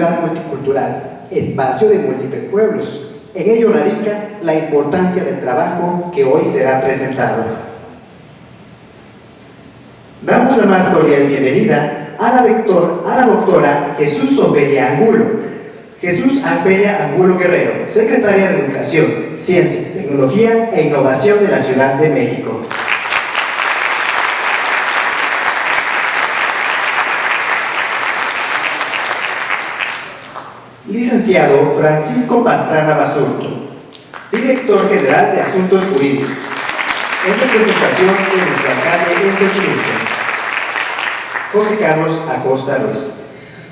ciudad multicultural, espacio de múltiples pueblos. En ello radica la importancia del trabajo que hoy será presentado. Damos la más cordial bienvenida a la doctora Jesús Ofelia Angulo. Jesús Ofelia Angulo Guerrero, secretaria de Educación, Ciencia, Tecnología e Innovación de la Ciudad de México. Licenciado Francisco Pastrana Basurto, director general de Asuntos Jurídicos, en representación de nuestro alcalde en Xochimilco, José Carlos Acosta Ruiz.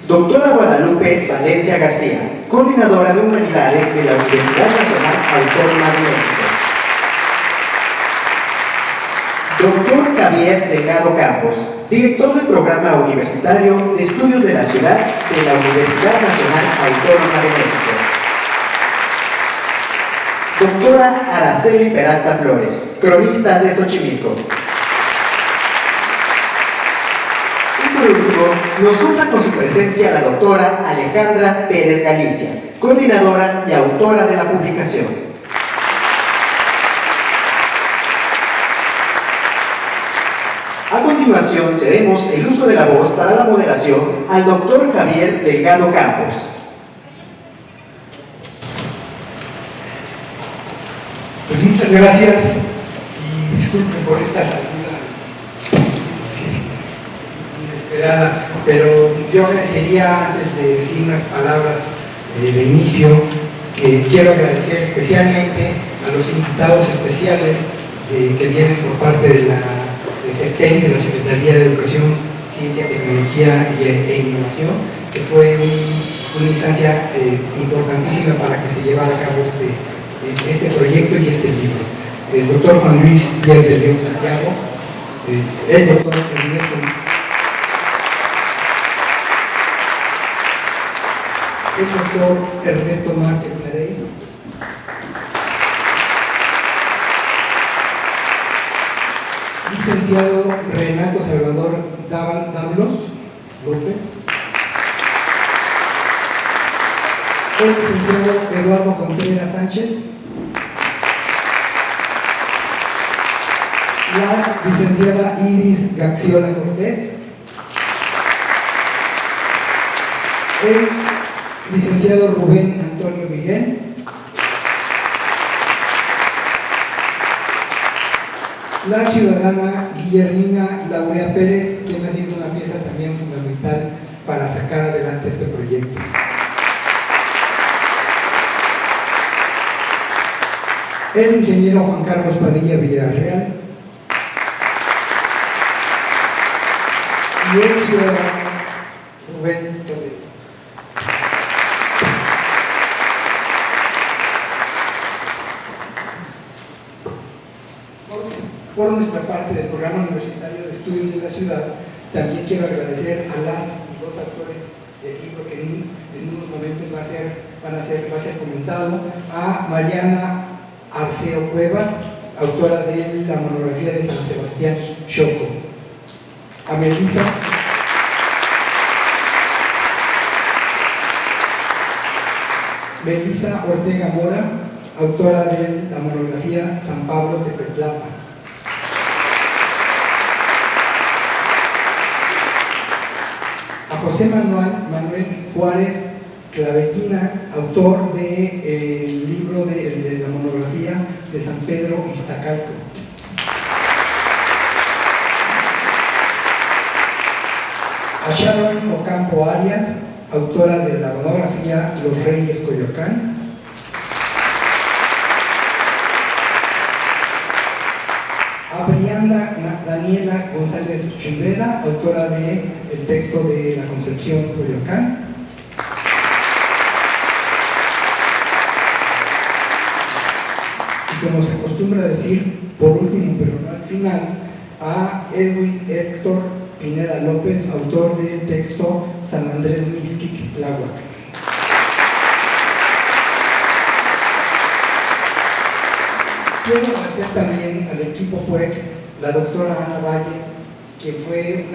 Doctora Guadalupe Valencia García, coordinadora de Humanidades de la Universidad Nacional Autónoma de México. Doctor Javier Delgado Campos, director del Programa Universitario de Estudios de la Ciudad de la Universidad Nacional Autónoma de México. Doctora Araceli Peralta Flores, cronista de Xochimilco. Por último, nos honra con su presencia la doctora Alejandra Pérez Galicia, coordinadora y autora de la publicación. A continuación, cedemos el uso de la voz para la moderación al doctor Javier Delgado Campos. Pues muchas gracias y disculpen por esta salida inesperada, pero yo agradecería, antes de decir unas palabras de inicio, que quiero agradecer especialmente a los invitados especiales que vienen por parte de la SEPEI, de la Secretaría de Educación, Ciencia, Tecnología e Innovación, que fue una instancia importantísima para que se llevara a cabo este proyecto y este libro. El doctor Juan Luis Díaz de León Santiago, el doctor Ernesto Márquez Medey, licenciado Renato Salvador Dávalos López, el licenciado Eduardo Contreras Sánchez, la licenciada Iris Gaxiola Cortés, el licenciado Rubén Antonio Miguel, la ciudadana Guillermina Laurea Pérez, quien ha sido una pieza también fundamental para sacar adelante este proyecto. El ingeniero Juan Carlos Padilla Villarreal y el ciudadano Rubén Toledo. Por nuestra parte del Programa Universitario de Estudios de la Ciudad, también quiero agradecer a las y los actores del libro que en unos momentos va a ser comentado, a Mariana Arceo Cuevas, autora de la monografía de San Sebastián Choco, a Melissa Ortega Mora, autora de la monografía San Pablo Tepetlapa, a José Manuel Juárez Clavellina, autor del libro de la monografía de San Pedro Iztacalco, a Sharon Ocampo Arias, autora de la monografía Los Reyes Coyoacán, a Brianda Daniela González Rivera, autora del texto de la Concepción Coyoacán, y como se acostumbra decir, por último pero no al final, a Edwin Héctor Pineda López, autor del texto San Andrés Mixquic Tláhuac. Quiero agradecer también al equipo PUEC, la doctora Ana Valle, quien fue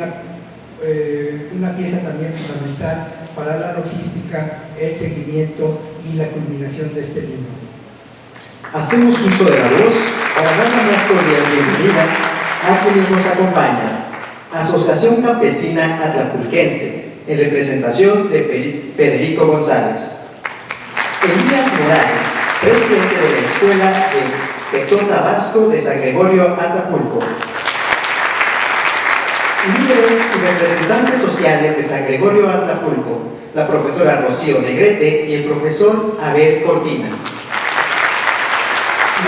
una pieza también fundamental para la logística, el seguimiento y la culminación de este libro. Hacemos uso de la voz para dar la más cordial bienvenida a quienes nos acompañan. Asociación Campesina Atlapulquense, en representación de Federico González. Elías Morales, presidente de la Escuela de Tectón Tabasco de San Gregorio Atlapulco. Líderes y representantes sociales de San Gregorio Atlapulco, la profesora Rocío Negrete y el profesor Abel Cortina.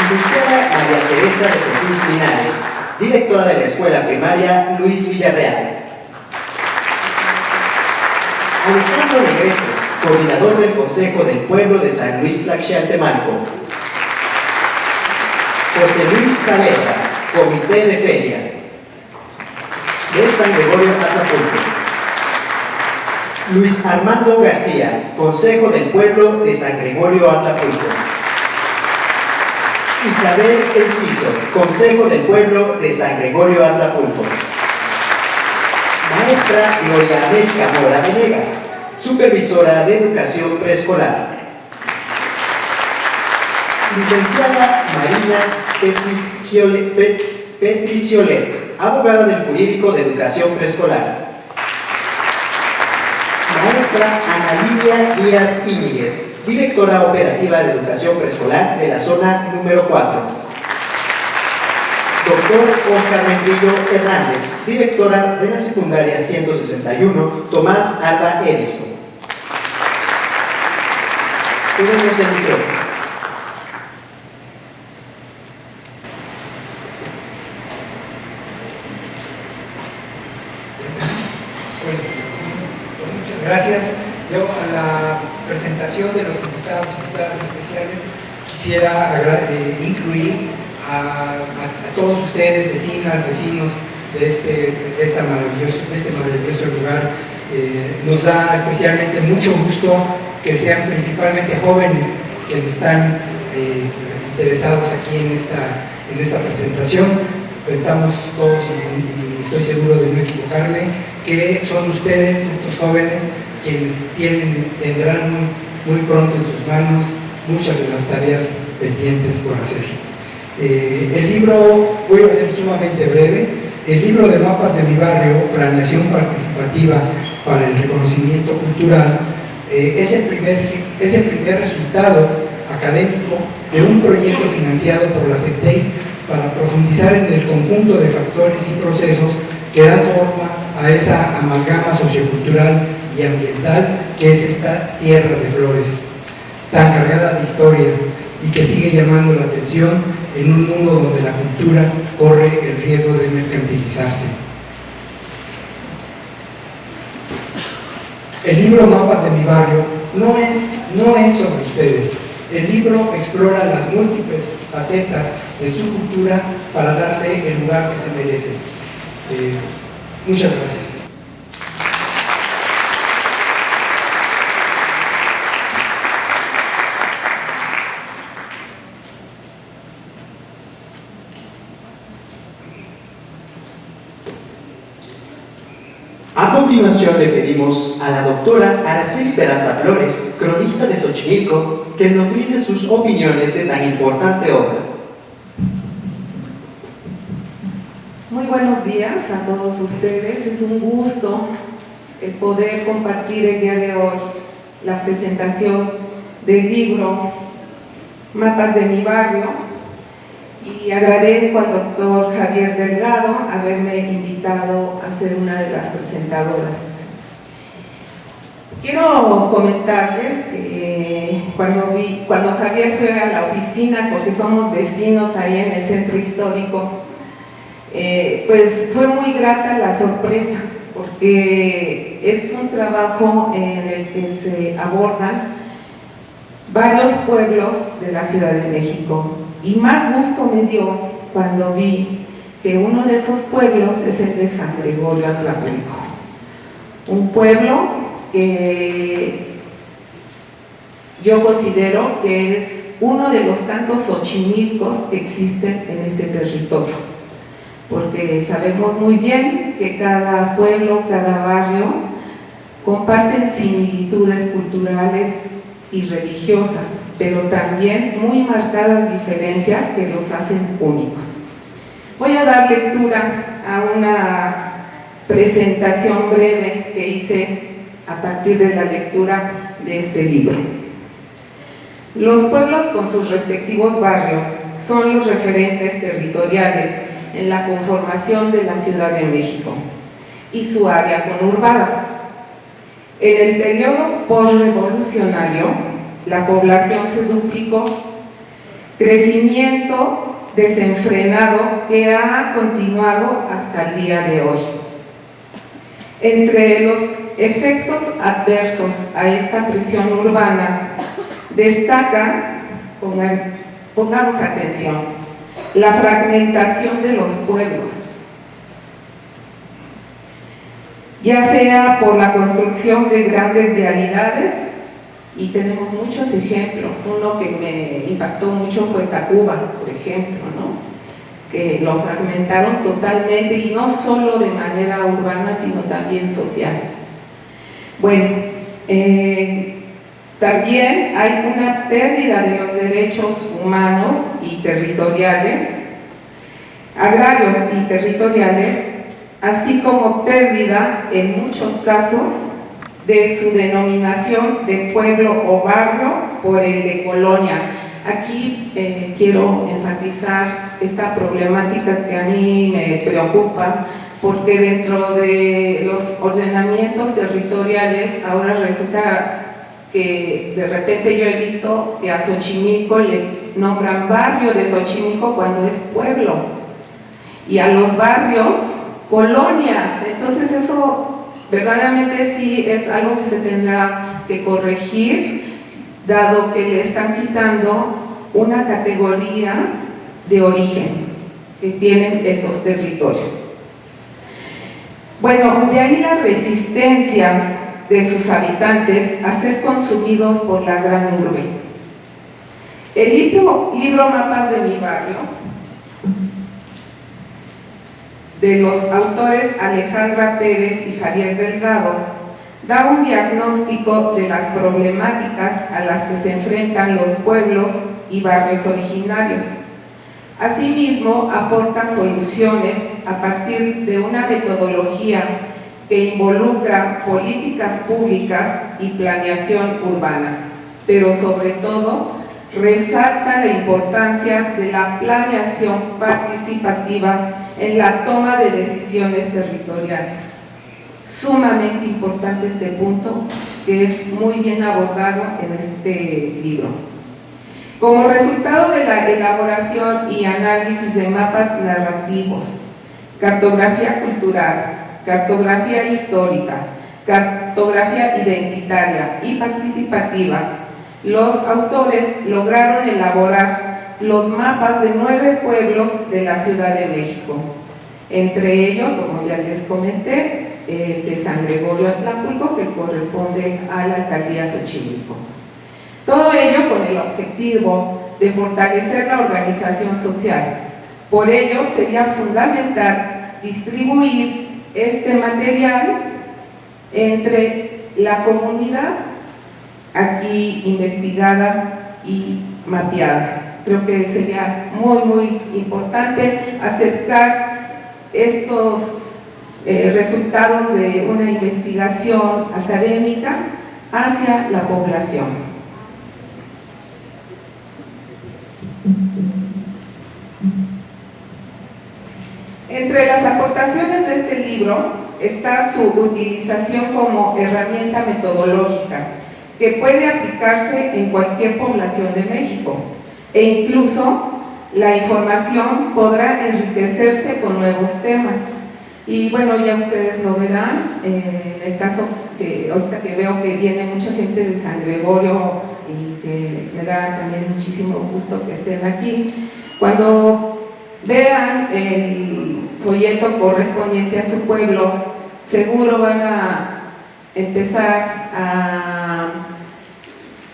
Licenciada María Teresa de Jesús Linares, directora de la Escuela Primaria Luis Villarreal. Alejandro Negrete, coordinador del Consejo del Pueblo de San Luis Tlaxialtemalco. José Luis Saavedra, Comité de Feria de San Gregorio Atlapulco. Luis Armando García, Consejo del Pueblo de San Gregorio Atlapulco. Isabel Enciso, Consejo del Pueblo de San Gregorio Atlapulco. Maestra Gloria América Mora Venegas, Supervisora de Educación Preescolar. Licenciada Marina Petriciolet, abogada del Jurídico de Educación Preescolar. Maestra Ana Lilia Díaz Íñiguez, directora operativa de Educación Preescolar de la zona número 4. Doctor Óscar Membrillo Hernández, directora de la secundaria 161, Tomás Alba Edison. Cedemos el micrófono. Muchas gracias. Yo a la presentación de los invitados y invitadas especiales quisiera incluir a todos ustedes, vecinas, vecinos de este maravilloso lugar. Nos da especialmente mucho gusto que sean principalmente jóvenes quienes están interesados aquí en esta presentación. Pensamos todos, y estoy seguro de no equivocarme, que son ustedes, estos jóvenes, quienes tendrán muy pronto en sus manos muchas de las tareas pendientes por hacer. El libro, voy a ser sumamente breve, el libro de mapas de mi barrio, Planeación Participativa para el Reconocimiento Cultural, es el primer resultado académico de un proyecto financiado por la SECTEI para profundizar en el conjunto de factores y procesos que dan forma a esa amalgama sociocultural y ambiental que es esta tierra de flores, tan cargada de historia y que sigue llamando la atención en un mundo donde la cultura corre el riesgo de mercantilizarse. El libro Mapas de mi barrio no es sobre ustedes. El libro explora las múltiples facetas de su cultura para darle el lugar que se merece. Muchas gracias. A continuación le pedimos a la doctora Araceli Peralta Flores, cronista de Xochimilco, que nos brinde sus opiniones de tan importante obra. Muy buenos días a todos ustedes. Es un gusto el poder compartir el día de hoy la presentación del libro Mapas de mi barrio, y agradezco al doctor Javier Delgado haberme invitado a ser una de las presentadoras. Quiero comentarles que cuando Javier fue a la oficina, porque somos vecinos ahí en el centro histórico, pues fue muy grata la sorpresa, porque es un trabajo en el que se abordan varios pueblos de la Ciudad de México. Y más gusto me dio cuando vi que uno de esos pueblos es el de San Gregorio Atlapulco, un pueblo que yo considero que es uno de los tantos xochimilcos que existen en este territorio, porque sabemos muy bien que cada pueblo, cada barrio comparten similitudes culturales y religiosas, pero también muy marcadas diferencias que los hacen únicos. Voy a dar lectura a una presentación breve que hice a partir de la lectura de este libro. Los pueblos con sus respectivos barrios son los referentes territoriales en la conformación de la Ciudad de México y su área conurbada. En el periodo postrevolucionario, la población se duplicó, crecimiento desenfrenado que ha continuado hasta el día de hoy. Entre los efectos adversos a esta presión urbana destaca, pongamos atención, la fragmentación de los pueblos, ya sea por la construcción de grandes vialidades, y tenemos muchos ejemplos. Uno que me impactó mucho fue Tacuba, por ejemplo, ¿no?, que lo fragmentaron totalmente, y no solo de manera urbana, sino también social. Bueno, también hay una pérdida de los derechos humanos y territoriales, agrarios y territoriales, así como pérdida, en muchos casos, de su denominación de pueblo o barrio por el de colonia. Aquí quiero enfatizar esta problemática que a mí me preocupa, porque dentro de los ordenamientos territoriales ahora resulta que de repente yo he visto que a Xochimilco le nombran barrio de Xochimilco cuando es pueblo, y a los barrios colonias. Entonces eso verdaderamente sí es algo que se tendrá que corregir, dado que le están quitando una categoría de origen que tienen estos territorios. Bueno, de ahí la resistencia de sus habitantes a ser consumidos por la gran urbe. El libro Mapas de mi barrio, de los autores Alejandra Pérez y Javier Delgado, da un diagnóstico de las problemáticas a las que se enfrentan los pueblos y barrios originarios. Asimismo, aporta soluciones a partir de una metodología que involucra políticas públicas y planeación urbana, pero sobre todo resalta la importancia de la planeación participativa en la toma de decisiones territoriales. Sumamente importante este punto, que es muy bien abordado en este libro. Como resultado de la elaboración y análisis de mapas narrativos, cartografía cultural, cartografía histórica, cartografía identitaria y participativa, los autores lograron elaborar los mapas de 9 pueblos de la Ciudad de México, entre ellos, como ya les comenté, de San Gregorio Atlántico, que corresponde a la alcaldía Xochimilco. Todo ello con el objetivo de fortalecer la organización social. Por ello sería fundamental distribuir este material entre la comunidad aquí investigada y mapeada. Creo que sería muy importante acercar estos resultados de una investigación académica hacia la población. Entre las aportaciones de este libro está su utilización como herramienta metodológica que puede aplicarse en cualquier población de México, e incluso la información podrá enriquecerse con nuevos temas. Y bueno, ya ustedes lo verán, en el caso que ahorita que veo que viene mucha gente de San Gregorio y que me da también muchísimo gusto que estén aquí, cuando vean el folleto correspondiente a su pueblo, seguro van a empezar a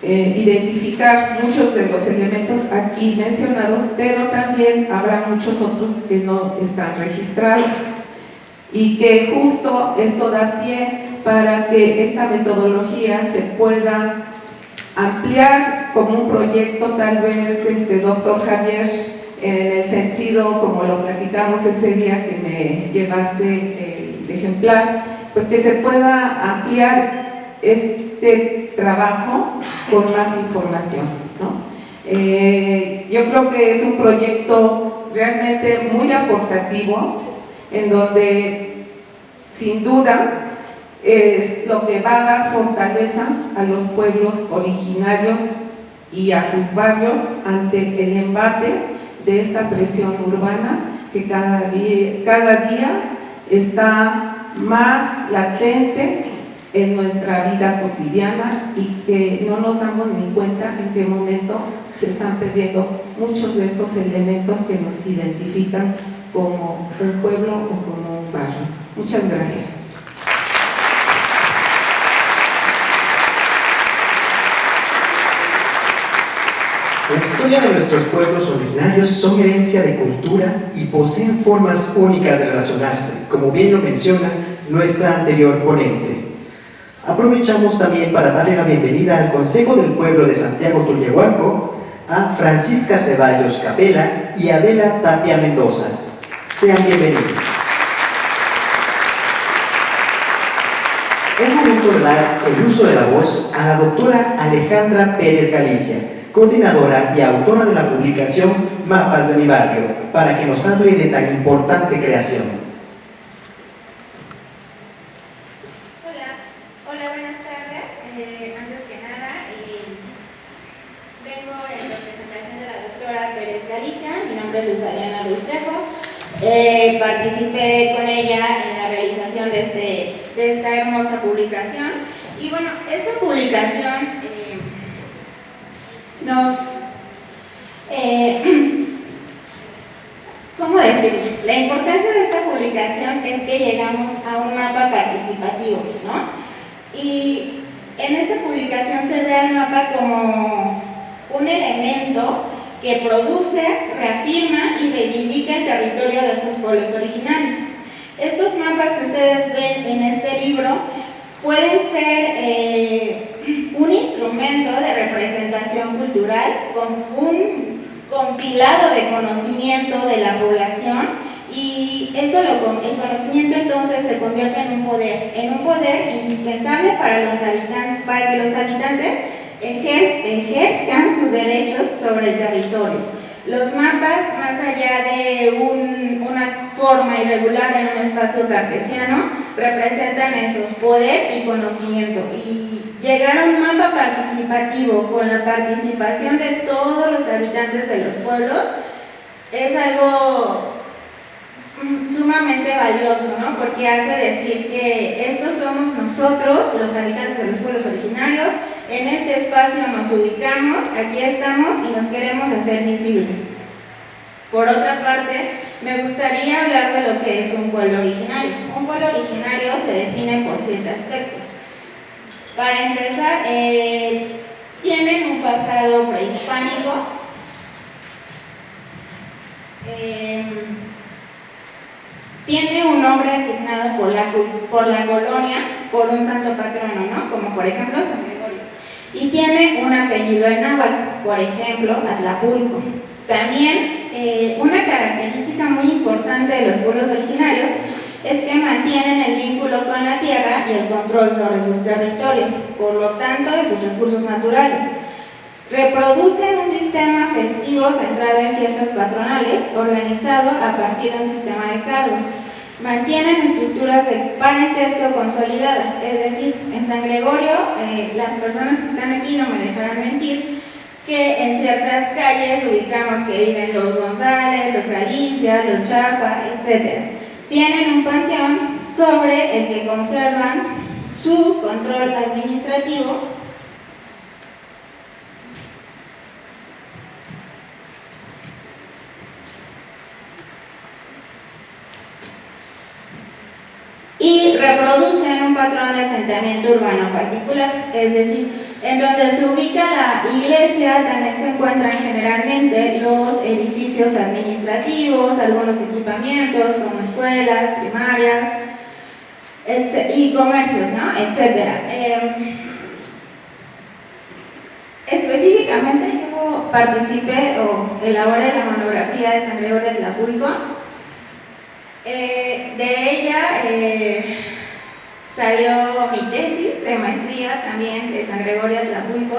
identificar muchos de los elementos aquí mencionados, pero también habrá muchos otros que no están registrados, y que justo esto da pie para que esta metodología se pueda ampliar como un proyecto, tal vez, doctor Javier, en el sentido, como lo platicamos ese día que me llevaste el ejemplar, pues que se pueda ampliar este trabajo con más información, ¿no? Yo creo que es un proyecto realmente muy aportativo, en donde sin duda es lo que va a dar fortaleza a los pueblos originarios y a sus barrios ante el embate de esta presión urbana que cada día está más latente en nuestra vida cotidiana y que no nos damos ni cuenta en qué momento se están perdiendo muchos de estos elementos que nos identifican como un pueblo o como un barrio. Muchas gracias. La historia de nuestros pueblos originarios son herencia de cultura y poseen formas únicas de relacionarse, como bien lo menciona nuestra anterior ponente. Aprovechamos también para darle la bienvenida al Consejo del Pueblo de Santiago Tulyehualco a Francisca Ceballos Capela y Adela Tapia Mendoza. Sean bienvenidos. Es momento de dar el uso de la voz a la doctora Alejandra Pérez Galicia, coordinadora y autora de la publicación Mapas de mi Barrio, para que nos hable de tan importante creación. Hola, buenas tardes. Antes que nada, vengo en representación de la doctora Pérez Galicia. Mi nombre es Luz Adriana Ruiz Trejo. Participé con ella en la realización de esta hermosa publicación. Y bueno, esta publicación ¿cómo decirlo? La importancia de esta publicación es que llegamos a un mapa participativo, ¿no? Y en esta publicación se ve al mapa como un elemento que produce, reafirma y reivindica el territorio de estos pueblos originarios. Estos mapas que ustedes ven en este libro pueden ser un instrumento de representación cultural con un compilado de conocimiento de la población, y eso el conocimiento entonces se convierte en un poder indispensable para que los habitantes ejerzan sus derechos sobre el territorio. Los mapas, más allá de una forma irregular en un espacio cartesiano, representan eso, poder y conocimiento. Y llegar a un mapa participativo con la participación de todos los habitantes de los pueblos es algo sumamente valioso, ¿no? Porque hace decir que estos somos nosotros, los habitantes de los pueblos originarios. En este espacio nos ubicamos, aquí estamos y nos queremos hacer visibles. Por otra parte, me gustaría hablar de lo que es un pueblo originario. Un pueblo originario se define por 7 aspectos. Para empezar, tienen un pasado prehispánico, tiene un nombre asignado por la colonia, por un santo patrono, ¿no? Como por ejemplo San Gregorio. Y tiene un apellido en náhuatl, por ejemplo Atlapulco. También una característica muy importante de los pueblos originarios es que mantienen el vínculo con la tierra y el control sobre sus territorios, por lo tanto de sus recursos naturales. Reproducen un sistema festivo centrado en fiestas patronales, organizado a partir de un sistema de cargos. Mantienen estructuras de parentesco consolidadas, es decir, en San Gregorio, las personas que están aquí no me dejarán mentir, que en ciertas calles ubicamos que viven los González, los Alicia, los Chapa, etc. Tienen un panteón sobre el que conservan su control administrativo. Y reproducen un patrón de asentamiento urbano particular, es decir, en donde se ubica la iglesia también se encuentran generalmente los edificios administrativos, algunos equipamientos como escuelas, primarias, y comercios, ¿no? Etcétera. Específicamente yo participé o elaboré la monografía de San Gregorio Atlapulco. De ella salió mi tesis de maestría también de San Gregorio Atlapulco,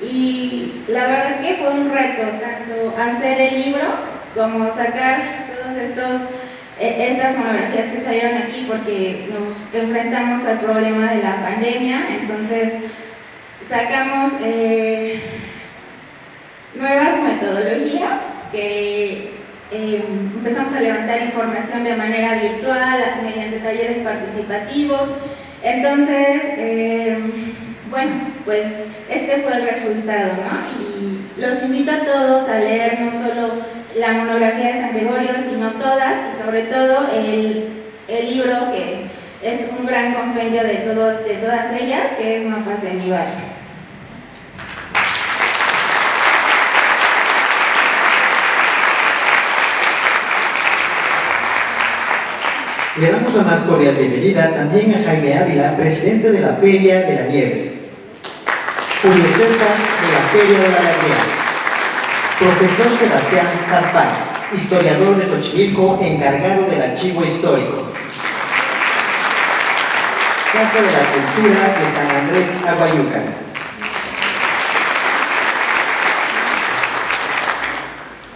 y la verdad que fue un reto tanto hacer el libro como sacar todos estas monografías que salieron aquí, porque nos enfrentamos al problema de la pandemia. Entonces sacamos nuevas metodologías que empezamos a levantar información de manera virtual mediante talleres participativos. Entonces bueno, pues este fue el resultado, ¿no? Y los invito a todos a leer no solo la monografía de San Gregorio, sino todas, y sobre todo el libro, que es un gran compendio de todas ellas, que es Mapas de mi barrio. Le damos la más cordial bienvenida también a Jaime Ávila, presidente de la Feria de la Nieve, Julio César de la Feria de la Alegría, profesor Sebastián Campán, historiador de Xochimilco, encargado del archivo histórico, Casa de la Cultura de San Andrés Aguayuca.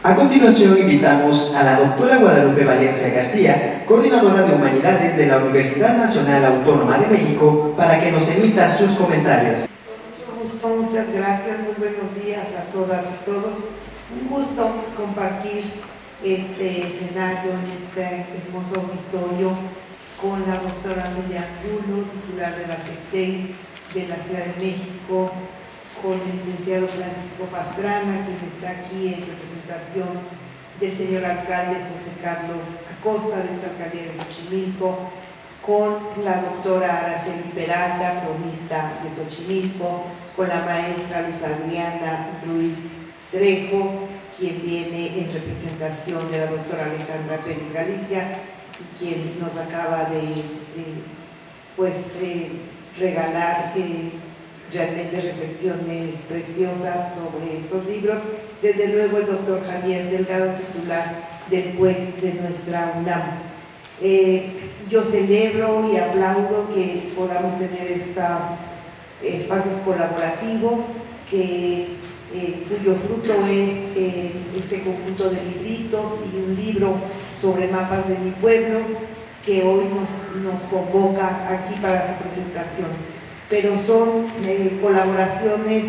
A continuación invitamos a la doctora Guadalupe Valencia García, coordinadora de Humanidades de la Universidad Nacional Autónoma de México, para que nos emita sus comentarios. Un gusto, muchas gracias, muy buenos días a todas y todos. Un gusto compartir este escenario en este hermoso auditorio con la doctora Nuria Angulo, titular de la SECTEI de la Ciudad de México, con el licenciado Francisco Pastrana, quien está aquí en representación del señor alcalde José Carlos Acosta de esta alcaldía de Xochimilco, con la doctora Araceli Peralta, cronista de Xochimilco, con la maestra Luz Adriana Ruiz Trejo, quien viene en representación de la doctora Alejandra Pérez Galicia, y quien nos acaba de regalar realmente reflexiones preciosas sobre estos libros. Desde luego el doctor Javier Delgado, titular del PUEC de nuestra UNAM. Yo celebro y aplaudo que podamos tener estos espacios colaborativos, cuyo fruto es este conjunto de libritos y un libro sobre mapas de mi pueblo, que hoy nos convoca aquí para su presentación. Pero son colaboraciones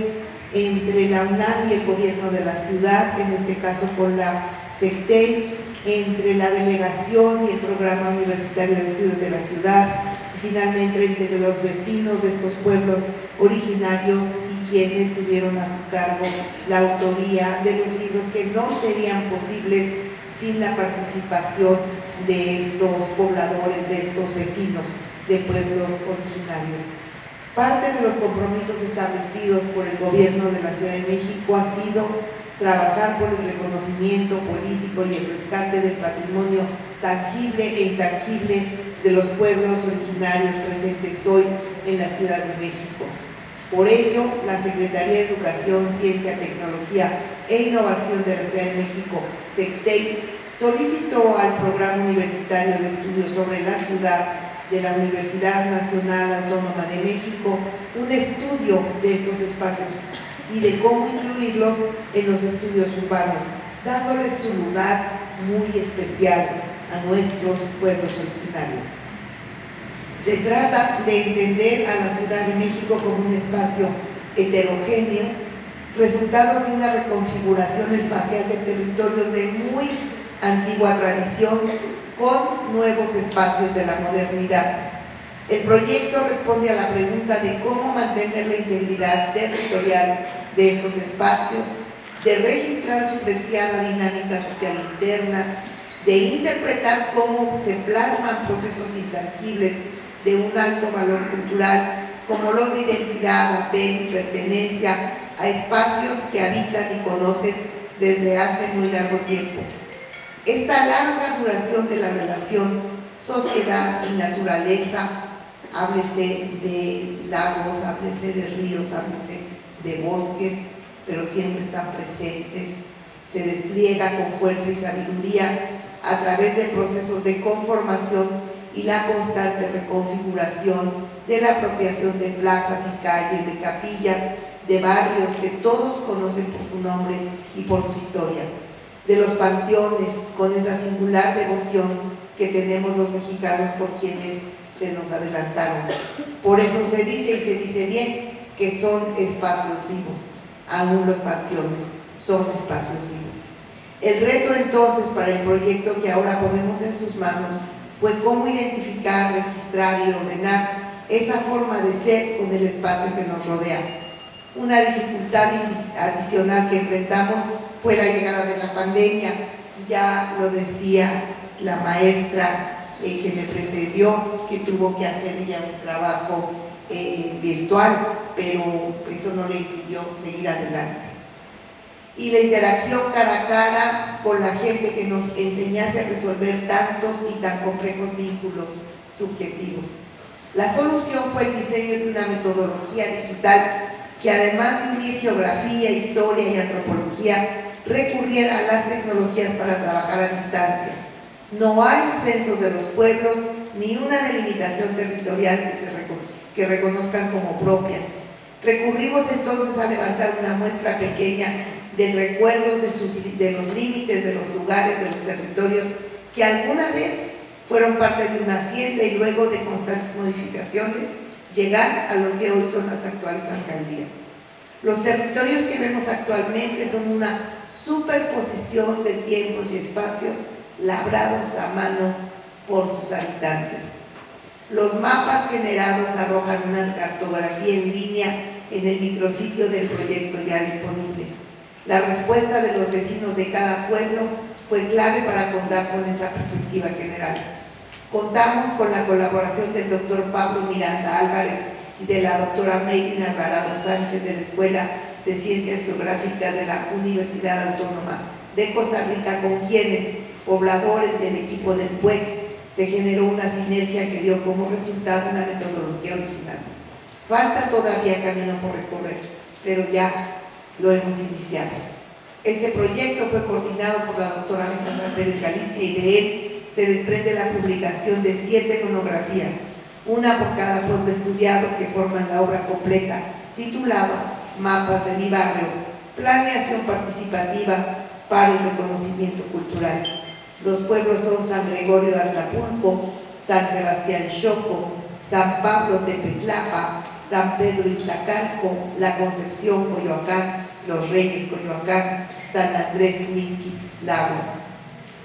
entre la UNAM y el gobierno de la ciudad, en este caso con la SECTEI, entre la delegación y el programa universitario de estudios de la ciudad, y finalmente entre los vecinos de estos pueblos originarios y quienes tuvieron a su cargo la autoría de los libros, que no serían posibles sin la participación de estos pobladores, de estos vecinos de pueblos originarios. Parte de los compromisos establecidos por el gobierno de la Ciudad de México ha sido trabajar por el reconocimiento político y el rescate del patrimonio tangible e intangible de los pueblos originarios presentes hoy en la Ciudad de México. Por ello, la Secretaría de Educación, Ciencia, Tecnología e Innovación de la Ciudad de México, SECTEI, solicitó al Programa Universitario de Estudios sobre la Ciudad de la Universidad Nacional Autónoma de México un estudio de estos espacios y de cómo incluirlos en los estudios urbanos, dándoles su lugar muy especial a nuestros pueblos originarios. Se trata de entender a la Ciudad de México como un espacio heterogéneo, resultado de una reconfiguración espacial de territorios de muy antigua tradición, con nuevos espacios de la modernidad. El proyecto responde a la pregunta de cómo mantener la integridad territorial de estos espacios, de registrar su preciada dinámica social interna, de interpretar cómo se plasman procesos intangibles de un alto valor cultural, como los de identidad, apego y pertenencia a espacios que habitan y conocen desde hace muy largo tiempo. Esta larga duración de la relación sociedad y naturaleza háblese de lagos, háblese de ríos, háblese de bosques, pero siempre están presentes. Se despliega con fuerza y sabiduría a través de procesos de conformación y la constante reconfiguración de la apropiación de plazas y calles, de capillas, de barrios que todos conocen por su nombre y por su historia, de los panteones con esa singular devoción que tenemos los mexicanos por quienes se nos adelantaron. Por eso se dice, y se dice bien, que son espacios vivos. Aún los panteones son espacios vivos. El reto entonces para el proyecto que ahora ponemos en sus manos fue cómo identificar, registrar y ordenar esa forma de ser con el espacio que nos rodea. Una dificultad adicional que enfrentamos fue la llegada de la pandemia. Ya lo decía la maestra que me precedió, que tuvo que hacer ella un trabajo virtual, pero eso no le impidió seguir adelante. Y la interacción cara a cara con la gente que nos enseñase a resolver tantos y tan complejos vínculos subjetivos. La solución fue el diseño de una metodología digital que, además de unir geografía, historia y antropología, recurriera a las tecnologías para trabajar a distancia. No hay censos de los pueblos ni una delimitación territorial que reconozcan como propia. Recurrimos entonces a levantar una muestra pequeña de recuerdos de los límites, de los lugares, de los territorios que alguna vez fueron parte de una hacienda y luego de constantes modificaciones llegar a lo que hoy son las actuales alcaldías. Los territorios que vemos actualmente son una superposición de tiempos y espacios labrados a mano por sus habitantes. Los mapas generados arrojan una cartografía en línea en el micrositio del proyecto ya disponible. La respuesta de los vecinos de cada pueblo fue clave para contar con esa perspectiva general. Contamos con la colaboración del doctor Pablo Miranda Álvarez y de la doctora Meilin Alvarado Sánchez de la Escuela de Ciencias Geográficas de la Universidad Autónoma de Costa Rica, con quienes, pobladores y el equipo del PUEC, se generó una sinergia que dio como resultado una metodología original. Falta todavía camino por recorrer, pero ya lo hemos iniciado. Este proyecto fue coordinado por la doctora Alejandra Pérez Galicia y de él se desprende la publicación de 7 monografías, una por cada pueblo estudiado, que forman la obra completa titulada Mapas de mi barrio, planeación participativa para el reconocimiento cultural. Los pueblos son San Gregorio Atlapulco, San Sebastián Xoco, San Pablo Tepetlapa, San Pedro Iztacalco, La Concepción Coyoacán, Los Reyes Coyoacán, San Andrés Mixquitlagua.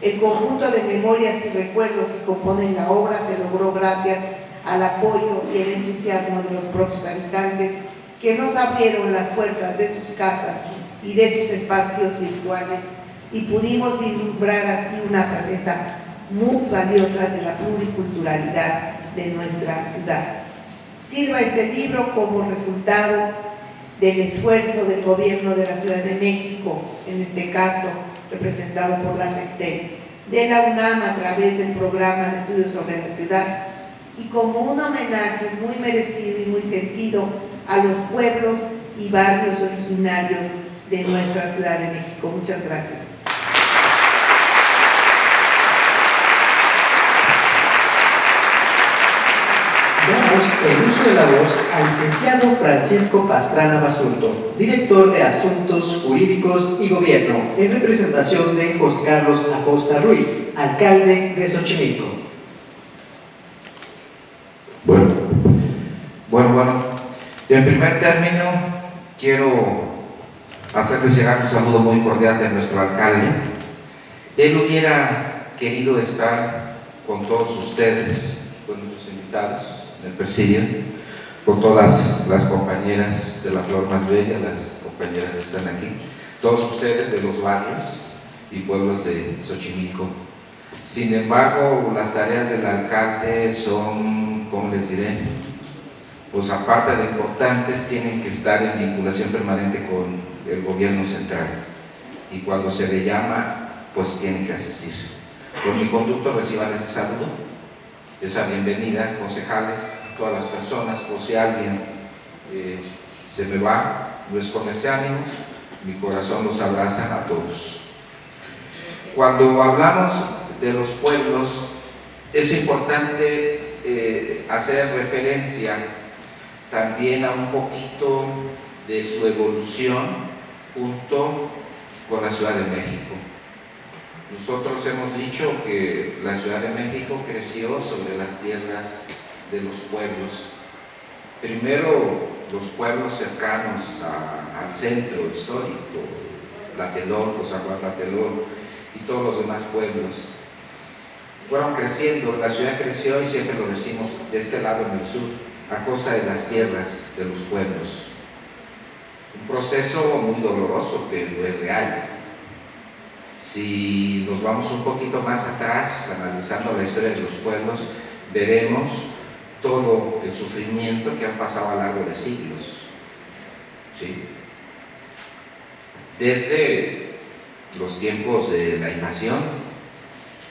El conjunto de memorias y recuerdos que componen la obra se logró gracias al apoyo y el entusiasmo de los propios habitantes, que nos abrieron las puertas de sus casas y de sus espacios virtuales, y pudimos vislumbrar así una faceta muy valiosa de la pluriculturalidad de nuestra ciudad. Sirva este libro como resultado del esfuerzo del gobierno de la Ciudad de México, en este caso representado por la SECTEC, de la UNAM a través del programa de estudios sobre la ciudad, y como un homenaje muy merecido y muy sentido a los pueblos y barrios originarios de nuestra Ciudad de México. Muchas gracias. Damos el uso de la voz al licenciado Francisco Pastrana Basurto, director de Asuntos Jurídicos y Gobierno, en representación de José Carlos Acosta Ruiz, alcalde de Xochimilco. Bueno. En primer término, quiero hacerles llegar un saludo muy cordial de nuestro alcalde. Él hubiera querido estar con todos ustedes, con nuestros invitados en el presidio, con todas las compañeras de la Flor Más Bella, las compañeras que están aquí, todos ustedes de los barrios y pueblos de Xochimilco. Sin embargo, las tareas del alcalde son, ¿cómo les diré? Pues aparte de importantes, tienen que estar en vinculación permanente con el gobierno central, y cuando se le llama, pues tienen que asistir. Por mi conducto reciban ese saludo, esa bienvenida, concejales, todas las personas, por si alguien se me va, no es con ese ánimo, mi corazón los abraza a todos. Cuando hablamos de los pueblos, es importante hacer referencia también a un poquito de su evolución junto con la Ciudad de México. Nosotros hemos dicho que la Ciudad de México creció sobre las tierras de los pueblos. Primero, los pueblos cercanos al centro histórico, Tlatelolco, San Juan Tlatelolco y todos los demás pueblos, fueron creciendo. La ciudad creció, y siempre lo decimos de este lado en el sur, a costa de las tierras de los pueblos. Un proceso muy doloroso, pero es real. Si nos vamos un poquito más atrás, analizando la historia de los pueblos, veremos todo el sufrimiento que han pasado a lo largo de siglos. ¿Sí? Desde los tiempos de la invasión,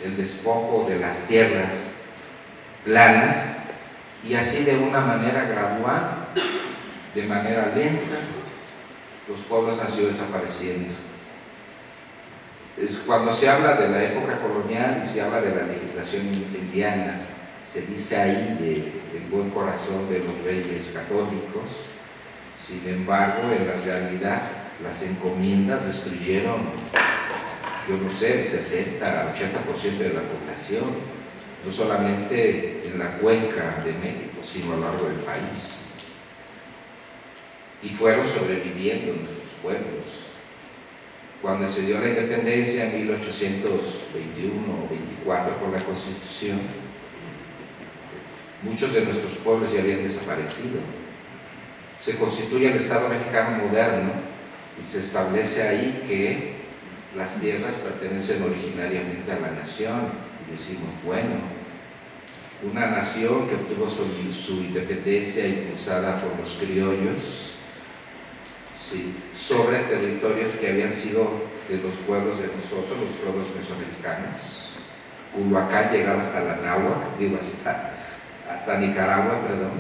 el despojo de las tierras planas, y así de una manera gradual, de manera lenta, los pueblos han ido desapareciendo. Cuando se habla de la época colonial y se habla de la legislación indiana, se dice ahí del buen corazón de los reyes católicos. Sin embargo, en la realidad, las encomiendas destruyeron, yo no sé, el 60-80% de la población, no solamente en la cuenca de México, sino a lo largo del país. Y fueron sobreviviendo nuestros pueblos. Cuando se dio la independencia en 1821 o 24 por la Constitución, muchos de nuestros pueblos ya habían desaparecido. Se constituye el Estado mexicano moderno y se establece ahí que las tierras pertenecen originariamente a la nación. Y decimos, bueno, una nación que obtuvo su independencia impulsada por los criollos, sí, sobre territorios que habían sido de los pueblos de nosotros, los pueblos mesoamericanos. Culhuacán llegaba hasta la Náhuac, hasta Nicaragua, perdón.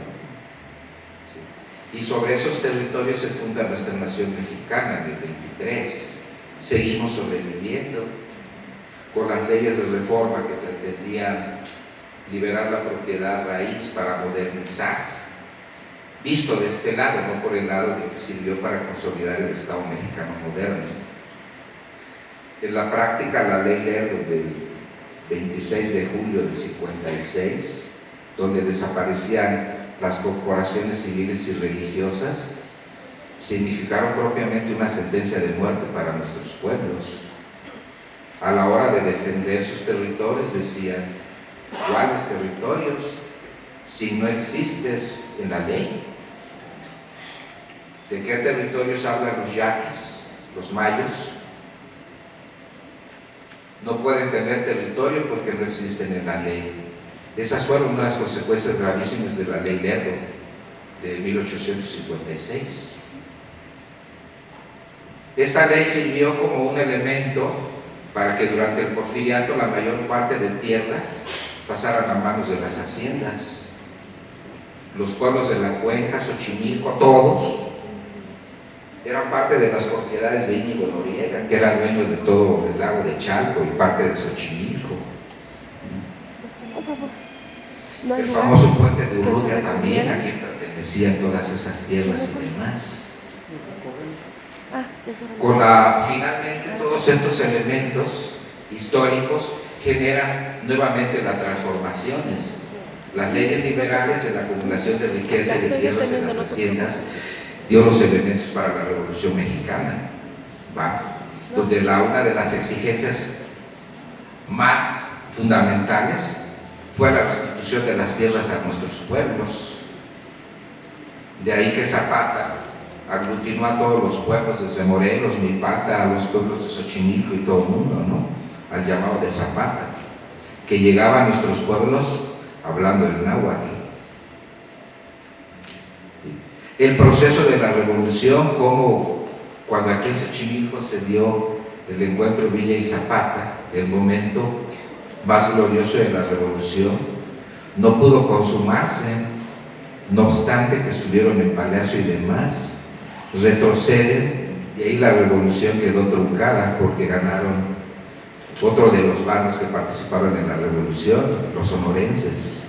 Sí. Y sobre esos territorios se funda nuestra nación mexicana en el 23. Seguimos sobreviviendo con las leyes de reforma que pretendían liberar la propiedad raíz para modernizar. Visto de este lado, no por el lado de que sirvió para consolidar el Estado mexicano moderno. En la práctica, la ley Lerdo del 26 de julio del 56, donde desaparecían las corporaciones civiles y religiosas, significaron propiamente una sentencia de muerte para nuestros pueblos. A la hora de defender sus territorios decían, ¿cuáles territorios? Si no existes en la ley. ¿De qué territorios hablan los yaquis, los mayos? No pueden tener territorio porque no existen en la ley. Esas fueron unas consecuencias gravísimas de la ley Lerdo de 1856. Esta ley sirvió como un elemento para que durante el Porfiriato la mayor parte de tierras pasaran a manos de las haciendas. Los pueblos de la cuenca, Xochimilco, todos eran parte de las propiedades de Íñigo Noriega, que era dueño de todo el lago de Chalco y parte de Xochimilco. El famoso puente de Urrutia también, a quien pertenecían todas esas tierras y demás. Finalmente, todos estos elementos históricos generan nuevamente las transformaciones. Las leyes liberales en la acumulación de riqueza y de tierras en las haciendas dio los elementos para la Revolución Mexicana, donde una de las exigencias más fundamentales fue la restitución de las tierras a nuestros pueblos. De ahí que Zapata aglutinó a todos los pueblos, desde Morelos, Milpalta, a los pueblos de Xochimilco y todo el mundo, ¿no? Al llamado de Zapata, que llegaba a nuestros pueblos hablando el náhuatl. El proceso de la revolución, como cuando aquí en Xochimilco se dio el encuentro Villa y Zapata, el momento más glorioso de la revolución, no pudo consumarse no obstante que estuvieron en Palacio y demás, retroceden, y ahí la revolución quedó truncada porque ganaron otro de los bandos que participaron en la revolución, los sonorenses.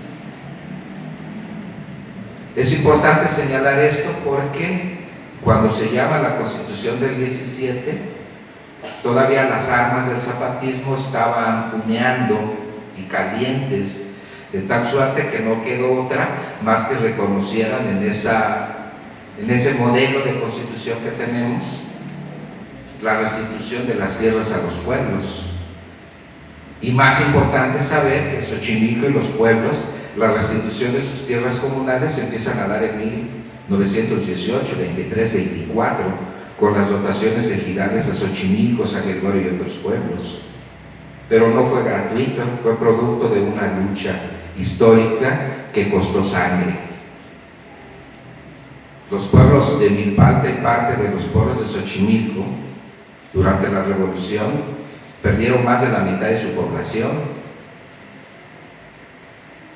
Es importante señalar esto porque cuando se llama la Constitución del 17, todavía las armas del zapatismo estaban humeando y calientes, de tal suerte que no quedó otra más que reconocieran en ese modelo de constitución que tenemos la restitución de las tierras a los pueblos. Y más importante saber que Xochimilco y los pueblos, la restitución de sus tierras comunales se empiezan a dar en 1918, 23, 24, con las dotaciones ejidales a Xochimilco, San Gregorio y otros pueblos. Pero no fue gratuito, fue producto de una lucha histórica que costó sangre. Los pueblos de Milpalta y parte de los pueblos de Xochimilco, durante la revolución, perdieron más de la mitad de su población.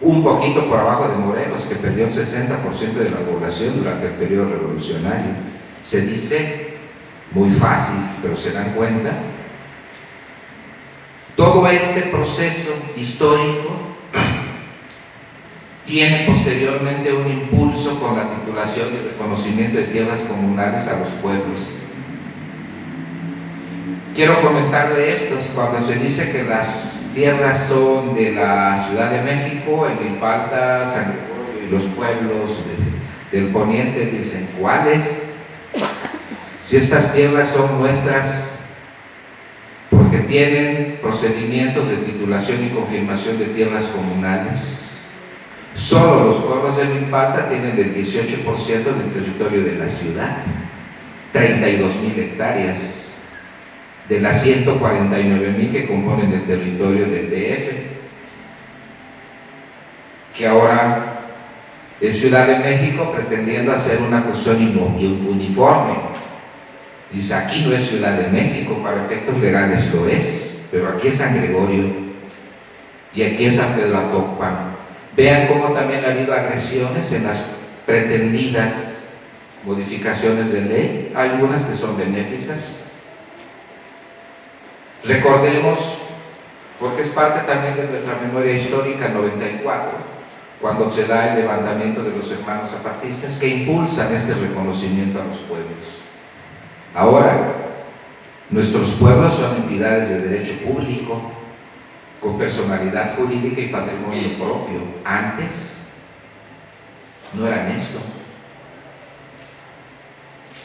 Un poquito por abajo de Morelos, que perdió el 60% de la población durante el periodo revolucionario. Se dice muy fácil, pero se dan cuenta. Todo este proceso histórico tiene posteriormente un impulso con la titulación y reconocimiento de tierras comunales a los pueblos. Quiero comentarle esto: cuando se dice que las tierras son de la Ciudad de México, en Milpalta, San Gregorio y los pueblos del poniente, dicen ¿cuáles? Si estas tierras son nuestras, porque tienen procedimientos de titulación y confirmación de tierras comunales. Solo los pueblos de Milpalta tienen el 18% del territorio de la ciudad, 32,000 hectáreas. De las 149,000 que componen el territorio del DF, que ahora es Ciudad de México pretendiendo hacer una cuestión uniforme. Dice, aquí no es Ciudad de México, para efectos legales lo es, pero aquí es San Gregorio y aquí es San Pedro Atocpan. Vean cómo también ha habido agresiones en las pretendidas modificaciones de ley, algunas que son benéficas. Recordemos, porque es parte también de nuestra memoria histórica, 94, cuando se da el levantamiento de los hermanos zapatistas que impulsan este reconocimiento a los pueblos. Ahora, nuestros pueblos son entidades de derecho público, con personalidad jurídica y patrimonio propio. Antes no eran esto.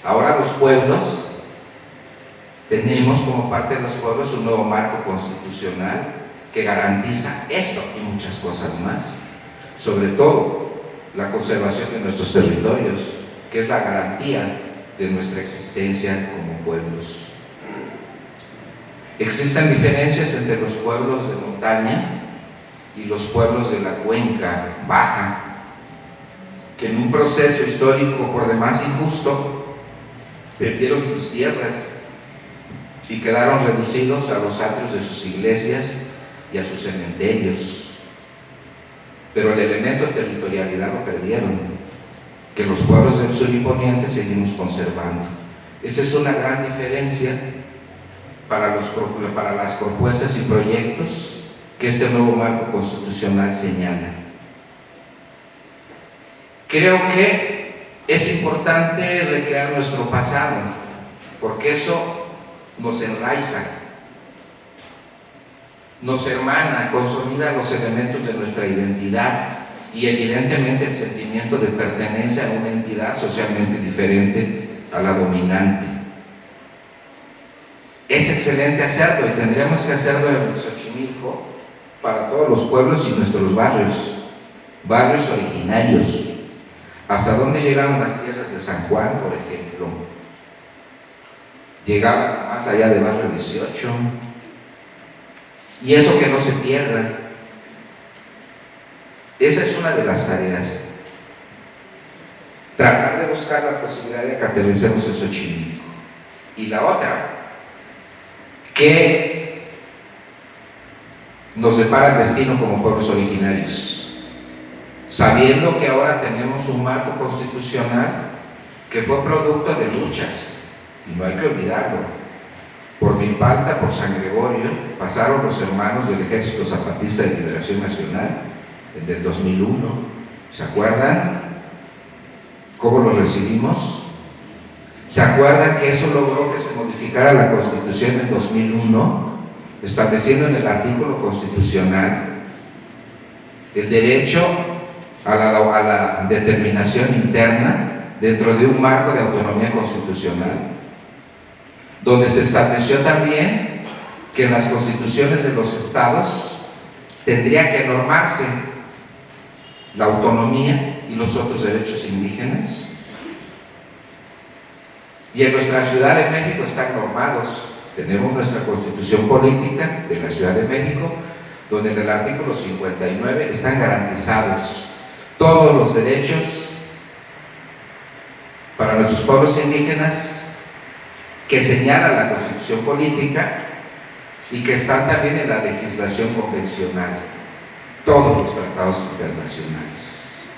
Ahora los pueblos tenemos como parte de los pueblos un nuevo marco constitucional que garantiza esto y muchas cosas más, sobre todo la conservación de nuestros territorios, que es la garantía de nuestra existencia como pueblos. Existen diferencias entre los pueblos de montaña y los pueblos de la cuenca baja, que en un proceso histórico por demás injusto perdieron sus tierras y quedaron reducidos a los atrios de sus iglesias y a sus cementerios. Pero el elemento de territorialidad lo perdieron, que los pueblos del sur y poniente seguimos conservando. Esa es una gran diferencia para las propuestas y proyectos que este nuevo marco constitucional señala. Creo que es importante recrear nuestro pasado, porque eso nos enraiza, nos hermana, consolida los elementos de nuestra identidad y evidentemente el sentimiento de pertenencia a una entidad socialmente diferente a la dominante. Es excelente hacerlo y tendríamos que hacerlo en Xochimilco para todos los pueblos y nuestros barrios originarios. ¿Hasta dónde llegaron las tierras de San Juan, por ejemplo? Llegaban más allá de barrio 18. Y eso que no se pierda. Esa es una de las tareas. Tratar de buscar la posibilidad de que aterricemos en Xochimilco. Y la otra, que nos depara el destino como pueblos originarios. sabiendo que ahora tenemos un marco constitucional que fue producto de luchas, y no hay que olvidarlo. Por Milpalta, por San Gregorio, pasaron los hermanos del Ejército Zapatista de Liberación Nacional en el 2001. ¿Se acuerdan cómo los recibimos? ¿Se acuerdan que eso logró que se modificara la Constitución en 2001, estableciendo en el artículo constitucional el derecho a la determinación interna dentro de un marco de autonomía constitucional, donde se estableció también que en las constituciones de los estados tendría que normarse la autonomía y los otros derechos indígenas? Y en nuestra Ciudad de México están normados. Tenemos nuestra Constitución Política de la Ciudad de México, donde en el artículo 59 están garantizados todos los derechos para nuestros pueblos indígenas que señala la Constitución Política y que están también en la legislación convencional, todos los tratados internacionales.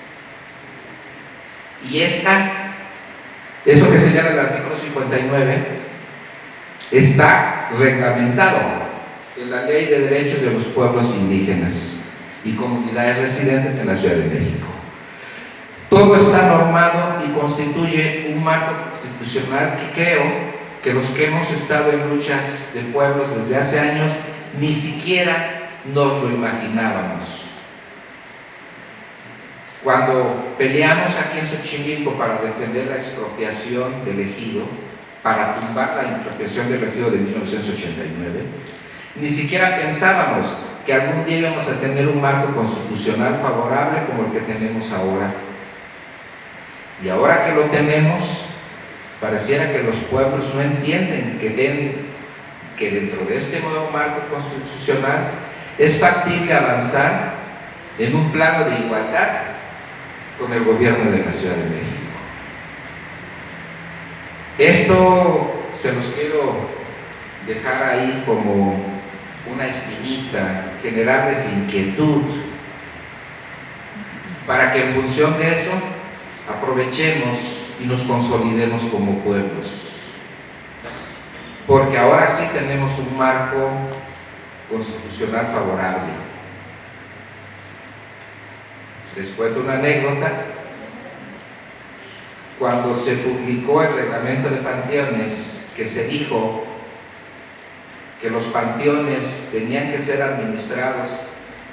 Y eso que señala el artículo 59 está reglamentado en la Ley de Derechos de los Pueblos Indígenas y Comunidades Residentes en la Ciudad de México. Todo está normado y constituye un marco constitucional que creo que los que hemos estado en luchas de pueblos desde hace años ni siquiera nos lo imaginábamos. Cuando peleamos aquí en Xochimilco para defender la expropiación del ejido, para tumbar la expropiación del ejido de 1989, ni siquiera pensábamos que algún día íbamos a tener un marco constitucional favorable como el que tenemos ahora. Y ahora que lo tenemos, pareciera que los pueblos no entienden que dentro de este nuevo marco constitucional es factible avanzar en un plano de igualdad con el gobierno de la Ciudad de México. Esto se los quiero dejar ahí como una espinita, generarles inquietud, para que en función de eso aprovechemos y nos consolidemos como pueblos, porque ahora sí tenemos un marco constitucional favorable. Les cuento una anécdota. Cuando se publicó el reglamento de panteones, que se dijo que los panteones tenían que ser administrados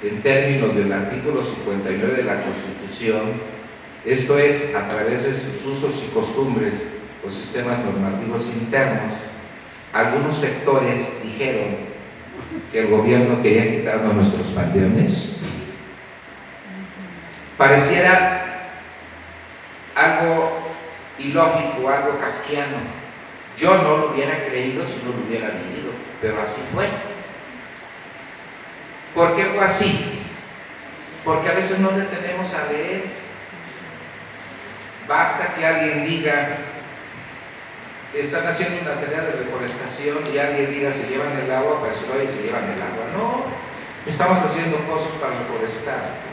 en términos del artículo 59 de la Constitución, esto es, a través de sus usos y costumbres o sistemas normativos internos, algunos sectores dijeron que el gobierno quería quitarnos nuestros panteones. Pareciera algo ilógico, algo kafkiano. Yo no lo hubiera creído si no lo hubiera vivido, pero así fue. ¿Por qué fue así? Porque a veces no detenemos a leer. Basta que alguien diga que están haciendo una tarea de reforestación y alguien diga se llevan el agua, para decir, oye, se llevan el agua. No, estamos haciendo cosas para reforestar.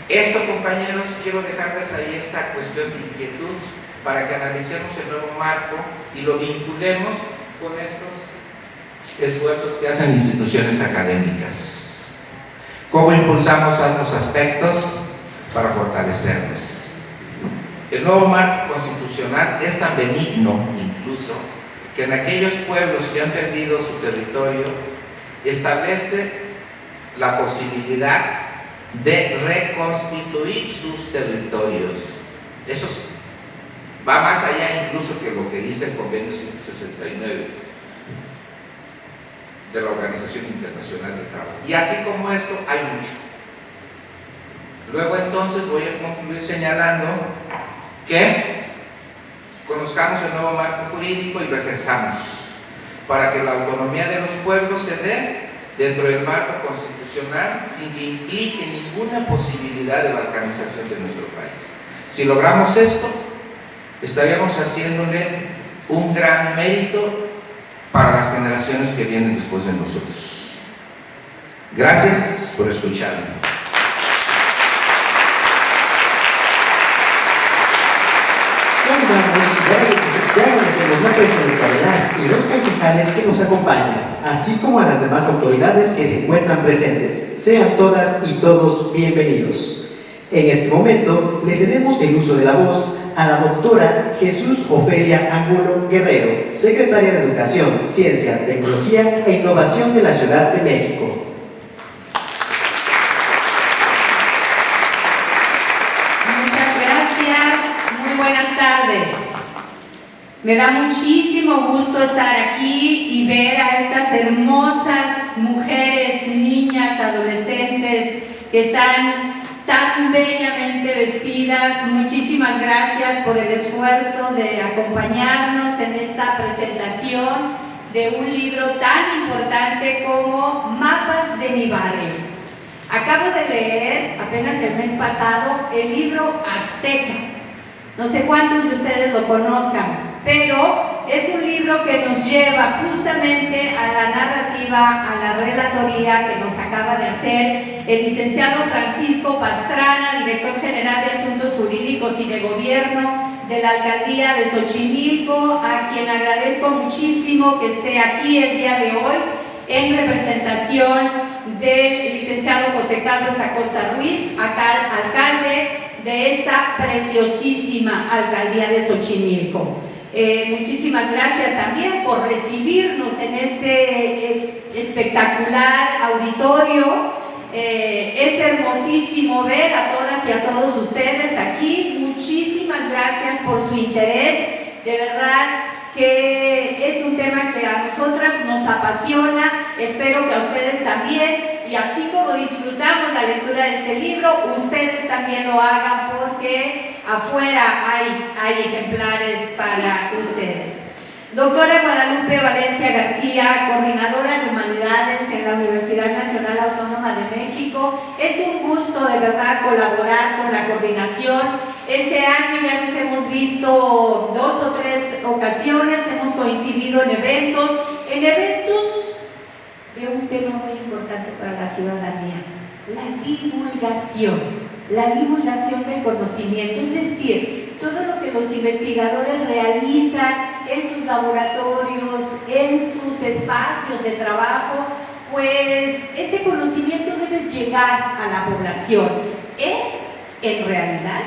Esto, compañeros, quiero dejarles ahí esta cuestión de inquietud para que analicemos el nuevo marco y lo vinculemos con estos esfuerzos que hacen instituciones académicas. ¿Cómo impulsamos algunos aspectos para fortalecerlos? El nuevo marco constitucional es tan benigno, incluso, que en aquellos pueblos que han perdido su territorio, establece la posibilidad de reconstituir sus territorios. Eso va más allá incluso que lo que dice el convenio 169 de la Organización Internacional del Trabajo. Y así como esto, hay mucho. Luego entonces voy a concluir señalando que conozcamos el nuevo marco jurídico y lo ejerzamos para que la autonomía de los pueblos se dé dentro del marco constitucional sin que implique ninguna posibilidad de balcanización de nuestro país. Si logramos esto, estaríamos haciéndole un gran mérito para las generaciones que vienen después de nosotros. Gracias por escucharme. presencia de las y los concejales que nos acompañan, así como a las demás autoridades que se encuentran presentes. Sean todas y todos bienvenidos. En este momento le cedemos el uso de la voz a la doctora Jesús Ofelia Angulo Guerrero, secretaria de Educación, Ciencia, Tecnología e Innovación de la Ciudad de México. Muchas gracias, muy buenas tardes. Me da muchísimo gusto estar aquí y ver a estas hermosas mujeres, niñas, adolescentes que están tan bellamente vestidas. Muchísimas gracias por el esfuerzo de acompañarnos en esta presentación de un libro tan importante como Mapas de mi barrio. Acabo de leer apenas el mes pasado el libro Azteca. No sé cuántos de ustedes lo conozcan, pero es un libro que nos lleva justamente a la narrativa, a la relatoría que nos acaba de hacer el licenciado Francisco Pastrana, director general de Asuntos Jurídicos y de Gobierno de la Alcaldía de Xochimilco, a quien agradezco muchísimo que esté aquí el día de hoy en representación del licenciado José Carlos Acosta Ruiz, alcalde de esta preciosísima Alcaldía de Xochimilco. Muchísimas gracias también por recibirnos en este espectacular auditorio. Es hermosísimo ver a todas y a todos ustedes aquí. Muchísimas gracias por su interés. De verdad que es un tema que a nosotras nos apasiona. Espero que a ustedes también. Y así como disfrutamos la lectura de este libro, ustedes también lo hagan, porque afuera hay ejemplares para ustedes. Doctora Guadalupe Valencia García, coordinadora de Humanidades en la Universidad Nacional Autónoma de México. Es un gusto de verdad colaborar con la coordinación. Este año ya nos hemos visto 2 o 3 ocasiones, hemos coincidido en eventos de un tema muy importante para la ciudadanía: la divulgación del conocimiento, es decir, todo lo que los investigadores realizan en sus laboratorios, en sus espacios de trabajo, pues ese conocimiento debe llegar a la población. Es, en realidad,